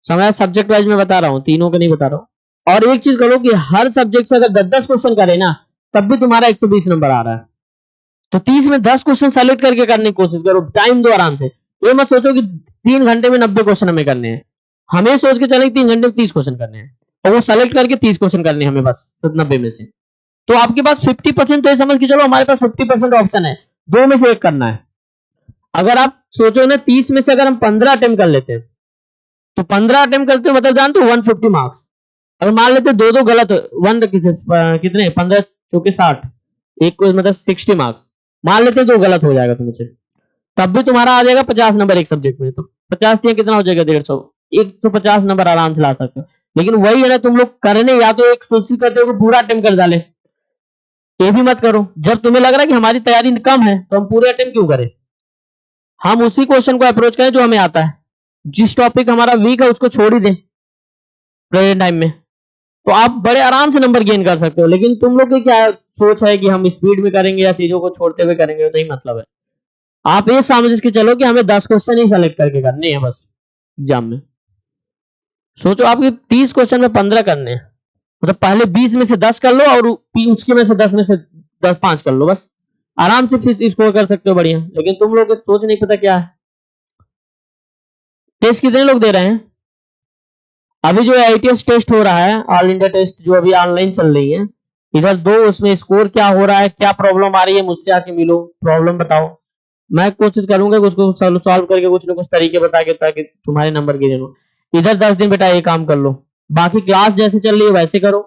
समझ? सब्जेक्ट वाइज में बता रहा हूँ, तीनों का नहीं बता रहा हूँ। और एक चीज करो कि हर सब्जेक्ट से अगर 10-10 क्वेश्चन करे ना तब भी तुम्हारा 120 नंबर आ रहा है, तो 30 में 10 क्वेश्चन सेलेक्ट करके करने की कोशिश करो, टाइम दो आराम से। ये मत सोचो कि 3 घंटे में 90 क्वेश्चन हमें करने हैं, हमें सोच के चले 3 घंटे में 30 क्वेश्चन करने हैं और वो सेलेक्ट करके 30 क्वेश्चन करने हैं हमें बस 90 में से। तो आपके पास 50%, तो ये समझ के चलो हमारे पास 50% ऑप्शन है, दो में से एक करना है। अगर आप सोचो ना 30 में से अगर हम 15 अटेम्प्ट कर लेते हैं, तो 15 अटेम्प्ट करते हो मतलब जानते हो 150 मार्क्स। अगर मान लेते दो दो गलत, वन कितने 15 चौके 60, एक को मतलब 60 मार्क्स, मान लेते दो गलत हो जाएगा तुमसे, तब भी तुम्हारा आ जाएगा 50 नंबर एक सब्जेक्ट में। तो 50 दिया कितना हो जाएगा 150, 150 नंबर आराम से ला सकते हो। लेकिन वही है ना, तुम लोग करने या तो एक कोशिश करते हो कि पूरा अटेम्प्ट कर डाले, ये भी मत करो। जब तुम्हें लग रहा है कि हमारी तैयारी कम है तो हम पूरे अटेम्प्ट क्यों करें, हम उसी क्वेश्चन को अप्रोच करें जो हमें आता है। जिस टॉपिक हमारा वीक है उसको छोड़ ही दें प्रेजेंट टाइम में, तो आप बड़े आराम से नंबर गेन कर सकते हो। लेकिन तुम लोग की क्या सोच है कि हम स्पीड में करेंगे या चीजों को छोड़ते हुए करेंगे, नहीं मतलब है। आप ये समझ के चलो कि हमें 10 क्वेश्चन ही सेलेक्ट करके करने हैं बस एग्जाम में। सोचो आपके 30 क्वेश्चन में 15 करने हैं, मतलब पहले 20 में से 10 कर लो और उसके में से 10 में से 5 कर लो, बस आराम से फिर स्कोर कर सकते हो बढ़िया। लेकिन तुम लोग सोच नहीं पता क्या है। टेस्ट कितने लोग दे रहे हैं? अभी जो ITS टेस्ट हो रहा है, ऑल इंडिया टेस्ट जो अभी ऑनलाइन चल रही है, इधर दो, उसमें स्कोर क्या हो रहा है, क्या प्रॉब्लम आ रही है, मुझसे आके मिलो, प्रॉब्लम बताओ, मैं कोशिश करूंगा कि उसको सॉल्व करके कुछ ना कुछ तरीके बता के ताकि तुम्हारे नंबर गिने लो। इधर 10 दिन बेटा ये काम कर लो, बाकी क्लास जैसे चल रही है वैसे करो,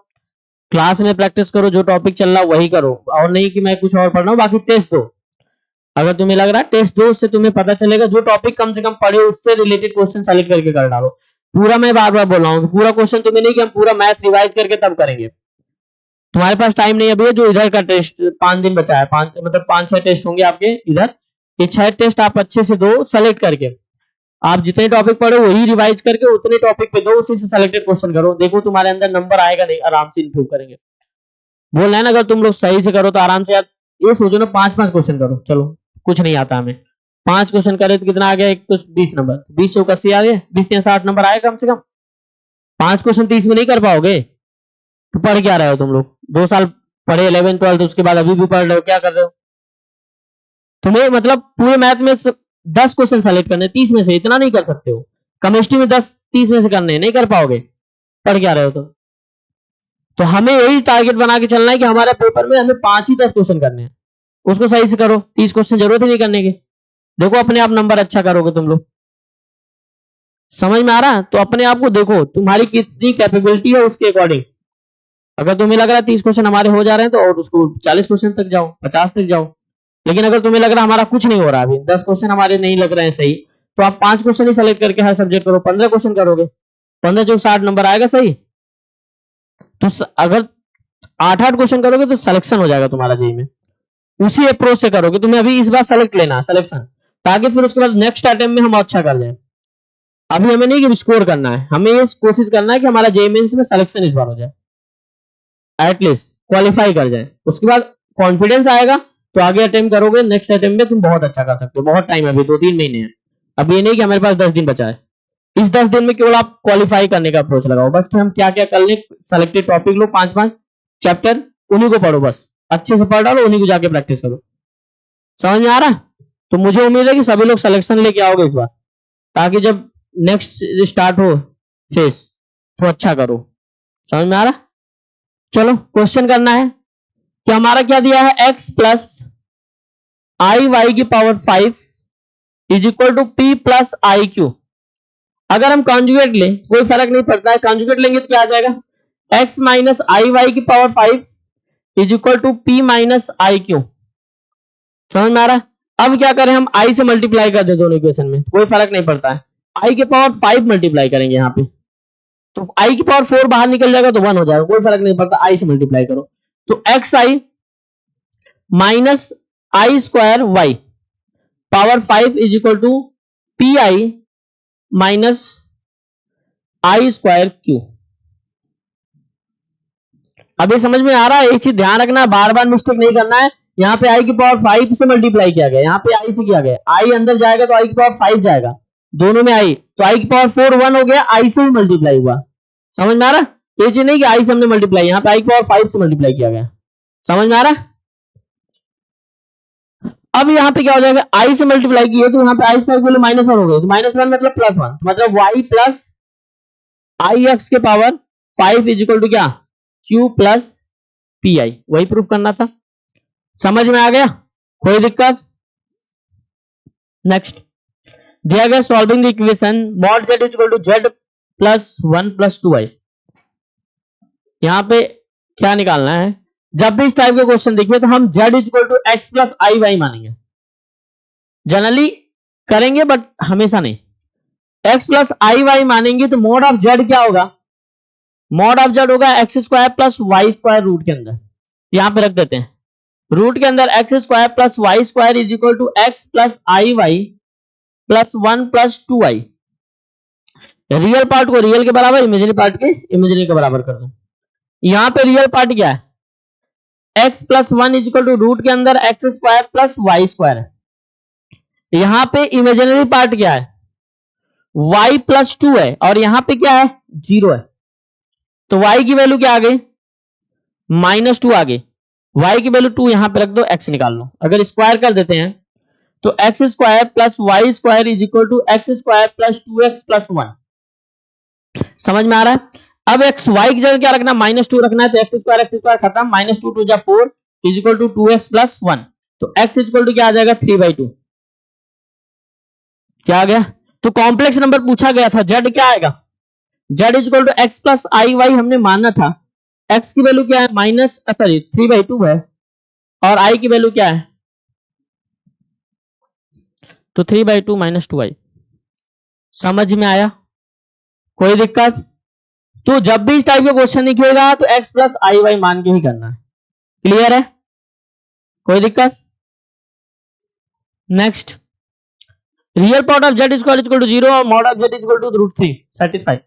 क्लास में प्रैक्टिस करो, जो टॉपिक चल रहा है वही करो, और नहीं कि मैं कुछ और पढ़ रहा हूँ। बाकी टेस्ट दो, अगर तुम्हें लग रहा है टेस्ट दो, उससे तुम्हें पता चलेगा जो टॉपिक कम से कम पढ़े उससे रिलेटेड क्वेश्चन सेलेक्ट करके कर डालो। पूरा मैं बार बार बोल रहा हूँ, पूरा क्वेश्चन तुम्हें नहीं कि हम पूरा मैथ रिवाइज करके तब करेंगे, तुम्हारे पास टाइम नहीं है अभी। जो इधर का टेस्ट 5 दिन बचा है, 5 मतलब 5-6 टेस्ट होंगे आपके इधर, ये 6 टेस्ट आप अच्छे से दो, सेलेक्ट करके आप जितने टॉपिक पढ़े वही रिवाइज करके उतने टॉपिक पे दो, उसी से सेलेक्टेड क्वेश्चन करो, देखो तुम्हारे अंदर नंबर आएगा नहीं, आराम से इंप्रूव करेंगे। बोल रहे ना अगर तुम लोग सही से करो तो आराम से यार, ये सोचो ना 5-5 क्वेश्चन करो, चलो कुछ नहीं आता हमें, 5 क्वेश्चन करे तो कितना आ गया, एक तो 20 नंबर, 20 चौक 80 आ गए, 20 60 नंबर आए कम से कम। 5 क्वेश्चन 30 में नहीं कर पाओगे तो पढ़ क्या रहे हो तुम लोग? 2 साल पढ़े 11 12, उसके बाद अभी भी पढ़ रहे हो, क्या कर रहे हो? तुम्हें मतलब पूरे मैथ में 10 क्वेश्चन सेलेक्ट करने 30 में से, इतना नहीं कर सकते हो। केमिस्ट्री में 10-30 में से करने नहीं कर पाओगे, पढ़ क्या रहे हो? तो हमें यही टारगेट बना के चलना है कि हमारे पेपर में हमें 5 ही 10 क्वेश्चन करने हैं, उसको सही से करो। 30 क्वेश्चन जरूरत ही नहीं करने की, देखो अपने आप नंबर अच्छा करोगे तुम लोग। समझ में आ रहा है? तो अपने आप को देखो तुम्हारी कितनी कैपेबिलिटी है, उसके अकॉर्डिंग अगर तुम्हें लग रहा है 30 क्वेश्चन हमारे हो जा रहे हैं तो और उसको 40 क्वेश्चन तक जाओ, 50 तक जाओ। लेकिन अगर तुम्हें लग रहा है हमारा कुछ नहीं हो रहा, अभी 10 क्वेश्चन हमारे नहीं लग रहे हैं सही, तो आप 5 क्वेश्चन ही सेलेक्ट करके हर सब्जेक्ट करो, 15 क्वेश्चन करोगे, 15 जो 60 नंबर आएगा सही। तो अगर 8-8 क्वेश्चन करोगे तो सिलेक्शन हो जाएगा तुम्हारा जेई में। उसी अप्रोच से करोगे, तुम्हें अभी इस बार सेलेक्ट लेना सिलेक्शन, ताकि फिर उसके बाद नेक्स्ट अटेम्प्ट में हम अच्छा कर जाए। अभी हमें नहीं कि स्कोर करना है, हमें ये कोशिश करना है कि हमारा जेई मेंस में सिलेक्शन इस बार हो जाए, एटलीस्ट क्वालिफाई कर जाए। उसके बाद कॉन्फिडेंस आएगा तो आगे अटेम्प्ट करोगे, नेक्स्ट अटेम्प्ट में तुम बहुत अच्छा कर सकते हो। बहुत टाइम है अभी, 2-3 महीने हैं। अब ये नहीं कि हमारे पास 10 दिन बचा है, इस 10 दिन में केवल आप क्वालिफाई करने का अप्रोच लगाओ बस, कि हम क्या क्या कर ले। सेलेक्टेड टॉपिक लो, 5-5 चैप्टर, उन्हीं को पढ़ो, बस अच्छे से पढ़ डालो, उन्हीं को जाके प्रैक्टिस करो। समझ में आ रहा है? तो मुझे उम्मीद है कि सभी लोग सिलेक्शन लेके आओगे इस बार, ताकि जब नेक्स्ट स्टार्ट हो फेस तो अच्छा करो। समझ में आ रहा? चलो क्वेश्चन करना है कि हमारा क्या दिया है, x प्लस आई वाई की power 5 is equal to p plus i q. अगर हम कॉन्जुगेट लें कोई फर्क नहीं पड़ता है, कॉन्जुगेट लेंगे तो क्या आ जाएगा, x माइनस आई वाई की power 5 is equal to p minus i q. समझ में आ रहा है? अब क्या करें, हम i से मल्टीप्लाई कर दे दोनों इक्वेशन में, कोई फर्क नहीं पड़ता है, i के पावर 5 मल्टीप्लाई करेंगे यहाँ पे, तो i की पावर 4 बाहर निकल जाएगा तो 1 हो जाएगा, कोई फर्क नहीं पड़ता, i से मल्टीप्लाई करो। तो xi minus i square y power 5 is equal to p i minus i square q. अब ये समझ में आ रहा है? एक चीज ध्यान रखना, बार बार मिस्टेक नहीं करना है। यहाँ पे आई की पावर 5 से मल्टीप्लाई किया गया, यहाँ पे आई से किया गया, आई अंदर जाएगा तो आई की पावर 5 जाएगा, दोनों में आई, तो आई की पावर 4 1 हो गया, आई से ही मल्टीप्लाई हुआ। समझ में आ रहा? ये चीज नहीं कि आई से हमने मल्टीप्लाई, यहाँ पे आई की पावर 5 से मल्टीप्लाई किया गया। समझ में आ रहा? अब यहाँ पे क्या हो जाएगा, आई से मल्टीप्लाई किए तो यहाँ पे आई स्क्वायर की वैल्यू -1 हो गई, तो -1 मतलब +1, मतलब y प्लस आई एक्स के पावर 5 इज इक्वल टू क्या, q प्लस पी आई, वही प्रूफ करना था। समझ में आ गया, कोई दिक्कत? नेक्स्ट दिया गया solving the equation mod z is equal to z plus 1 plus 2 i. यहां पे क्या निकालना है, जब भी इस टाइप के क्वेश्चन देखिए तो हम z is equal to x plus i y मानेंगे, जनरली करेंगे बट हमेशा नहीं। एक्स प्लस आई वाई मानेंगे तो मोड ऑफ जेड क्या होगा, मोड ऑफ जेड होगा x square plus y square root के अंदर, यहां पे रख देते हैं रूट के अंदर x square plus y square is equal to x plus i y plus 1 plus 2 i. Real part को रियल के बराबर, इमेजिनरी पार्ट के इमेजिनरी के बराबर कर दो। यहां पे रियल पार्ट क्या है, x plus 1 is equal to root के अंदर x square plus y square है। यहां पे इमेजिनरी पार्ट क्या है, y प्लस 2 है और यहां पे क्या है 0 है, तो y की वैल्यू क्या आ गई -2 आ गई, y की वैल्यू 2 यहां पे रख दो, x निकाल लो। अगर स्क्वायर कर देते हैं तो x square plus y square is equal to x square plus 2x plus 1। समझ में आ रहा है? अब एक्स वाई की जगह क्या रखना, -2 रखना है, तो एक्स स्क्वायर खत्म, -2 2 जा 4 is equal to 2x plus 1, तो x इज इक्वल टू क्या आ जाएगा 3/2। क्या आ गया, तो कॉम्प्लेक्स नंबर पूछा गया था, z क्या आएगा, z is equal to x plus i y हमने माना था, x की वैल्यू क्या है 3/2 है और i की वैल्यू क्या है, तो 3/2 -2i। समझ में आया, कोई दिक्कत? तो जब भी इस टाइप का क्वेश्चन दिखेगा तो x प्लस आई वाई मान के ही करना है, क्लियर है, कोई दिक्कत? Next real part of z equal to 0 और mod of z equal to √3 satisfy.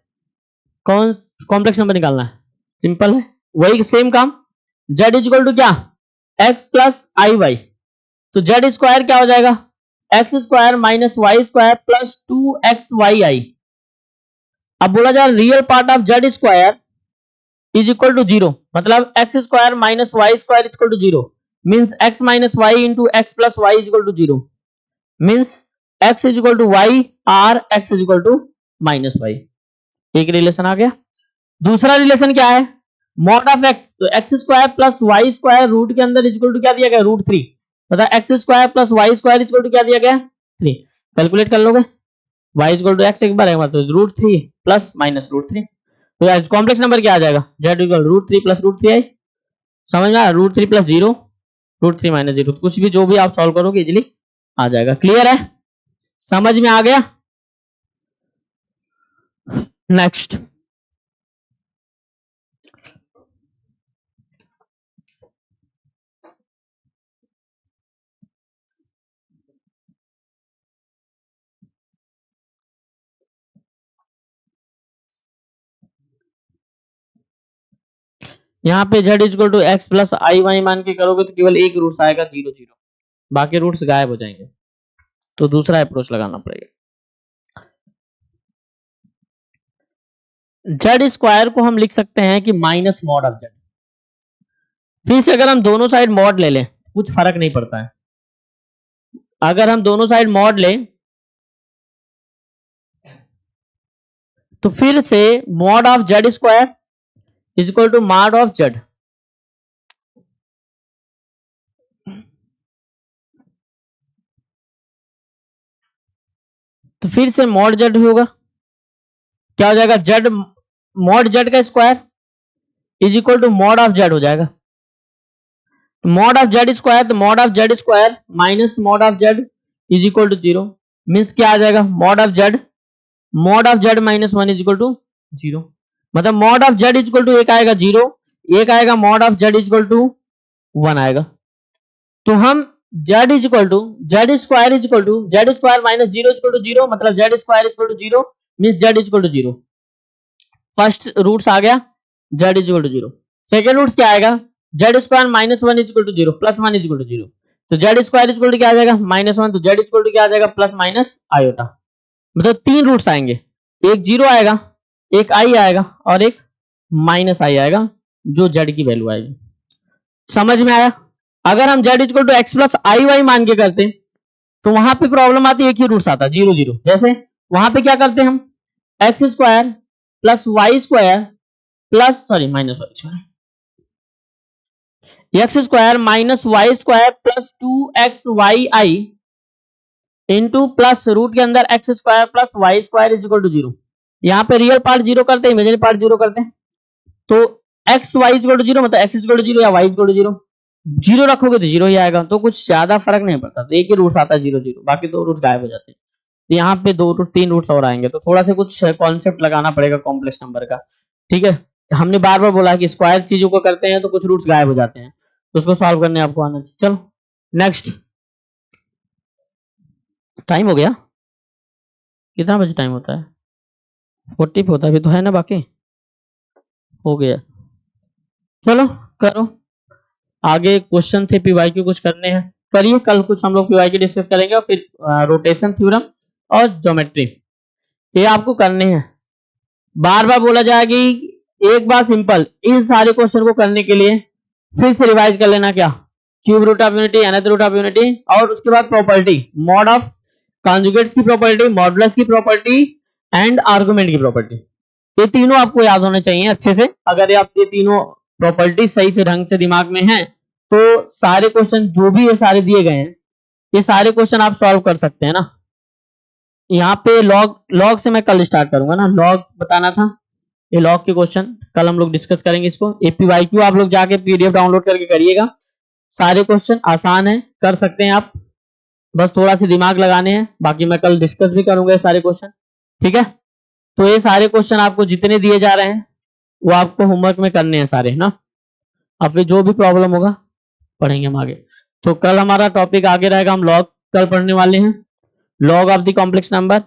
कौन कॉम्प्लेक्स नंबर निकालना है, सिंपल है, वही सेम काम, z इक्वल टू क्या x प्लस आई वाई, तो z स्क्वायर क्या हो जाएगा x square minus y square plus 2xyi। अब बोला जाए real part of z square is equal to 0, मतलब x square minus y square equal to 0 means x minus y into x plus y is equal to 0 means x is equal to y और x is equal to minus y. एक रिलेशन आ गया। दूसरा रिलेशन क्या है, मॉड ऑफ x, तो x square plus y square root के अंदर इज इक्वल टू क्या दिया गया √3, मतलब x square plus y square equal to क्या दिया गया 3। कैलकुलेट कर लोगे, y इक्वल टू एक्स एक बार है मतलब √3 प्लस माइनस √3, तो कॉम्प्लेक्स नंबर क्या आ जाएगा z इक्वल √3 प्लस √3 आई। समझ में आया, √3 प्लस 0 √3 माइनस 0, कुछ भी जो भी आप सॉल्व करोगे इजीली आ जाएगा। क्लियर है, समझ में आ गया? नेक्स्ट यहाँ पे z equal to x plus i y मान के करोगे तो केवल एक रूट्स आएगा 0 0, बाकी रूट्स गायब हो जाएंगे, तो दूसरा अप्रोच लगाना पड़ेगा। z स्क्वायर को हम लिख सकते हैं कि माइनस मॉड ऑफ z, फिर से अगर हम दोनों साइड मॉड ले लें कुछ फर्क नहीं पड़ता है, अगर हम दोनों साइड मॉड लें तो फिर से mod of z square is equal to mod of z, तो फिर से मॉड z होगा, क्या हो जाएगा z मॉड z का square is equal to mod of z हो जाएगा, मॉड ऑफ z स्क्वायर, तो mod of z square minus mod of z is equal to 0 means क्या आ जाएगा mod of z minus 1 is equal to 0, मतलब mod of z is equal to एक आएगा 0, एक आएगा mod of z is equal to 1 आएगा, तो हम z is equal to z square is equal to z square minus 0 is equal to 0, मतलब z square is equal to 0 means z is equal to 0। First roots आ गया z is equal to 0, second roots क्या आएगा z square minus 1 is equal to 0 plus 1 is equal to 0, तो z square is equal to क्या आ जाएगा -1, तो z इक्वल टू क्या आ जाएगा प्लस माइनस आयोटा, मतलब तीन रूट्स आएंगे, एक 0 आएगा, एक i आएगा और एक माइनस i आएगा जो z की वैल्यू आएगी। समझ में आया? अगर हम z equal to x plus i y मान के करते तो वहां पे प्रॉब्लम आती है, एक ही रूट्स आता 0 0, जैसे वहां पे क्या करते हम x square plus y square plus minus y square, x square minus y square plus 2xyi into plus root के अंदर x square plus y square is equal to 0। यहाँ पे रियल पार्ट जीरो करते हैं, इमेजिनरी पार्ट जीरो करते हैं, तो x y is equal to 0 मतलब एक्स इज इक्वल टू 0 या y is equal to 0, zero रखोगे तो जीरो ही आएगा, तो कुछ ज्यादा फर्क नहीं पड़ता, तो एक ही रूट्स आता है 0 0, बाकी दो रूट्स गायब हो जाते हैं। तो यहाँ पे दो रूट तीन रूट्स और आएंगे, तो थोड़ा सा कुछ कॉन्सेप्ट लगाना पड़ेगा कॉम्प्लेक्स नंबर का, ठीक है। हमने बार बार बोला कि स्क्वायर चीजों को करते हैं तो कुछ रूट्स गायब हो जाते हैं, तो उसको सॉल्व करने आपको आना चाहिए। चलो नेक्स्ट, टाइम हो गया, कितना बजे टाइम होता है? 40 पे होता है, तो है ना, बाकी हो गया। चलो करो, आगे क्वेश्चन थे पीवाईक्यू कुछ करने हैं, करिए। कल कुछ हम लोग पीवाईक्यू डिस्कस करेंगे और फिर रोटेशन थ्योरम और ज्योमेट्री, ये आपको करने हैं। बार बार बोला जाएगा कि एक बार सिंपल इन सारे क्वेश्चन को करने के लिए फिर से रिवाइज कर लेना, क्या cube root of unity, nth root of unity, और उसके बाद प्रॉपर्टी, मॉड ऑफ कॉन्जुगेट्स की प्रॉपर्टी, मॉडुलस की प्रॉपर्टी एंड आर्गुमेंट की प्रॉपर्टी, ये तीनों आपको याद होने चाहिए अच्छे से। अगर आप ये तीनों प्रॉपर्टी सही से ढंग से दिमाग में है तो सारे क्वेश्चन जो भी ये सारे दिए गए हैं, ये सारे क्वेश्चन आप सॉल्व कर सकते हैं ना। यहाँ पे लॉग से मैं कल स्टार्ट करूंगा ना, लॉग बताना था, ये लॉग के क्वेश्चन कल हम लोग डिस्कस करेंगे इसको। एपीवाईक्यू आप लोग जाके पीडीएफ डाउनलोड करके करिएगा, सारे क्वेश्चन आसान है, कर सकते हैं आप, बस थोड़ा सा दिमाग लगाने हैं, बाकी मैं कल डिस्कस भी करूंगा ये सारे क्वेश्चन, ठीक है। तो ये सारे क्वेश्चन आपको जितने दिए जा रहे हैं वो आपको होमवर्क में करने हैं सारे ना, अब फिर जो भी प्रॉब्लम होगा पढ़ेंगे हम आगे। तो कल हमारा टॉपिक आगे रहेगा, हम लॉग कल पढ़ने वाले हैं, log of the complex number,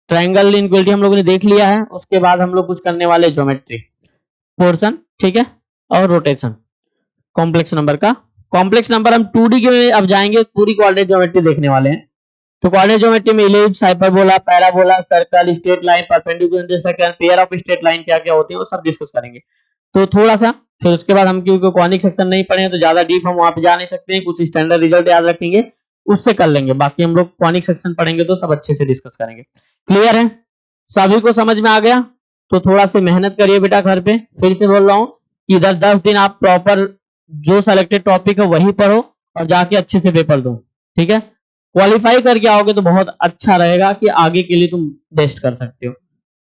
triangle inequality हम लोगों ने देख लिया है, उसके बाद हम लोग कुछ करने वाले ज्योमेट्री पोर्शन, ठीक है, और रोटेशन कॉम्प्लेक्स नंबर का। कॉम्प्लेक्स नंबर हम 2D के अब जाएंगे, पूरी कोऑर्डिनेट ज्योमेट्री देखने वाले हैं। तो कोऑर्डिनेट ज्योमेट्री में ellipse, hyperbola, parabola, circle, straight line, perpendicular intersection, pair of straight line क्या क्या होती है वो सब डिस्कस करेंगे। तो थोड़ा सा फिर उसके बाद हम क्योंकि कॉनिक सेक्शन नहीं पढ़े हैं तो ज्यादा डीप हम वहां पे जा नहीं सकते हैं, कुछ स्टैंडर्ड रिजल्ट याद रखेंगे उससे कर लेंगे, बाकी हम लोग कॉनिक सेक्शन पढ़ेंगे तो सब अच्छे से डिस्कस करेंगे। क्लियर है, सभी को समझ में आ गया? तो थोड़ा सा मेहनत करिए बेटा घर पे, फिर से बोल रहा हूँ कि इधर 10 दिन आप प्रॉपर जो सिलेक्टेड टॉपिक है वही पढ़ो और जाके अच्छे से पेपर दो, ठीक है। क्वालिफाई करके आओगे तो बहुत अच्छा रहेगा कि आगे के लिए तुम बेस्ट कर सकते हो,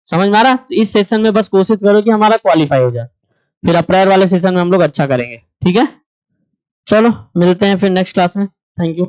समझ में आ रहा? तो इस सेशन में बस कोशिश करो कि हमारा क्वालिफाई हो जाए, फिर अप्रैल वाले सेशन में हम लोग अच्छा करेंगे, ठीक है। चलो मिलते हैं फिर नेक्स्ट क्लास में, थैंक यू।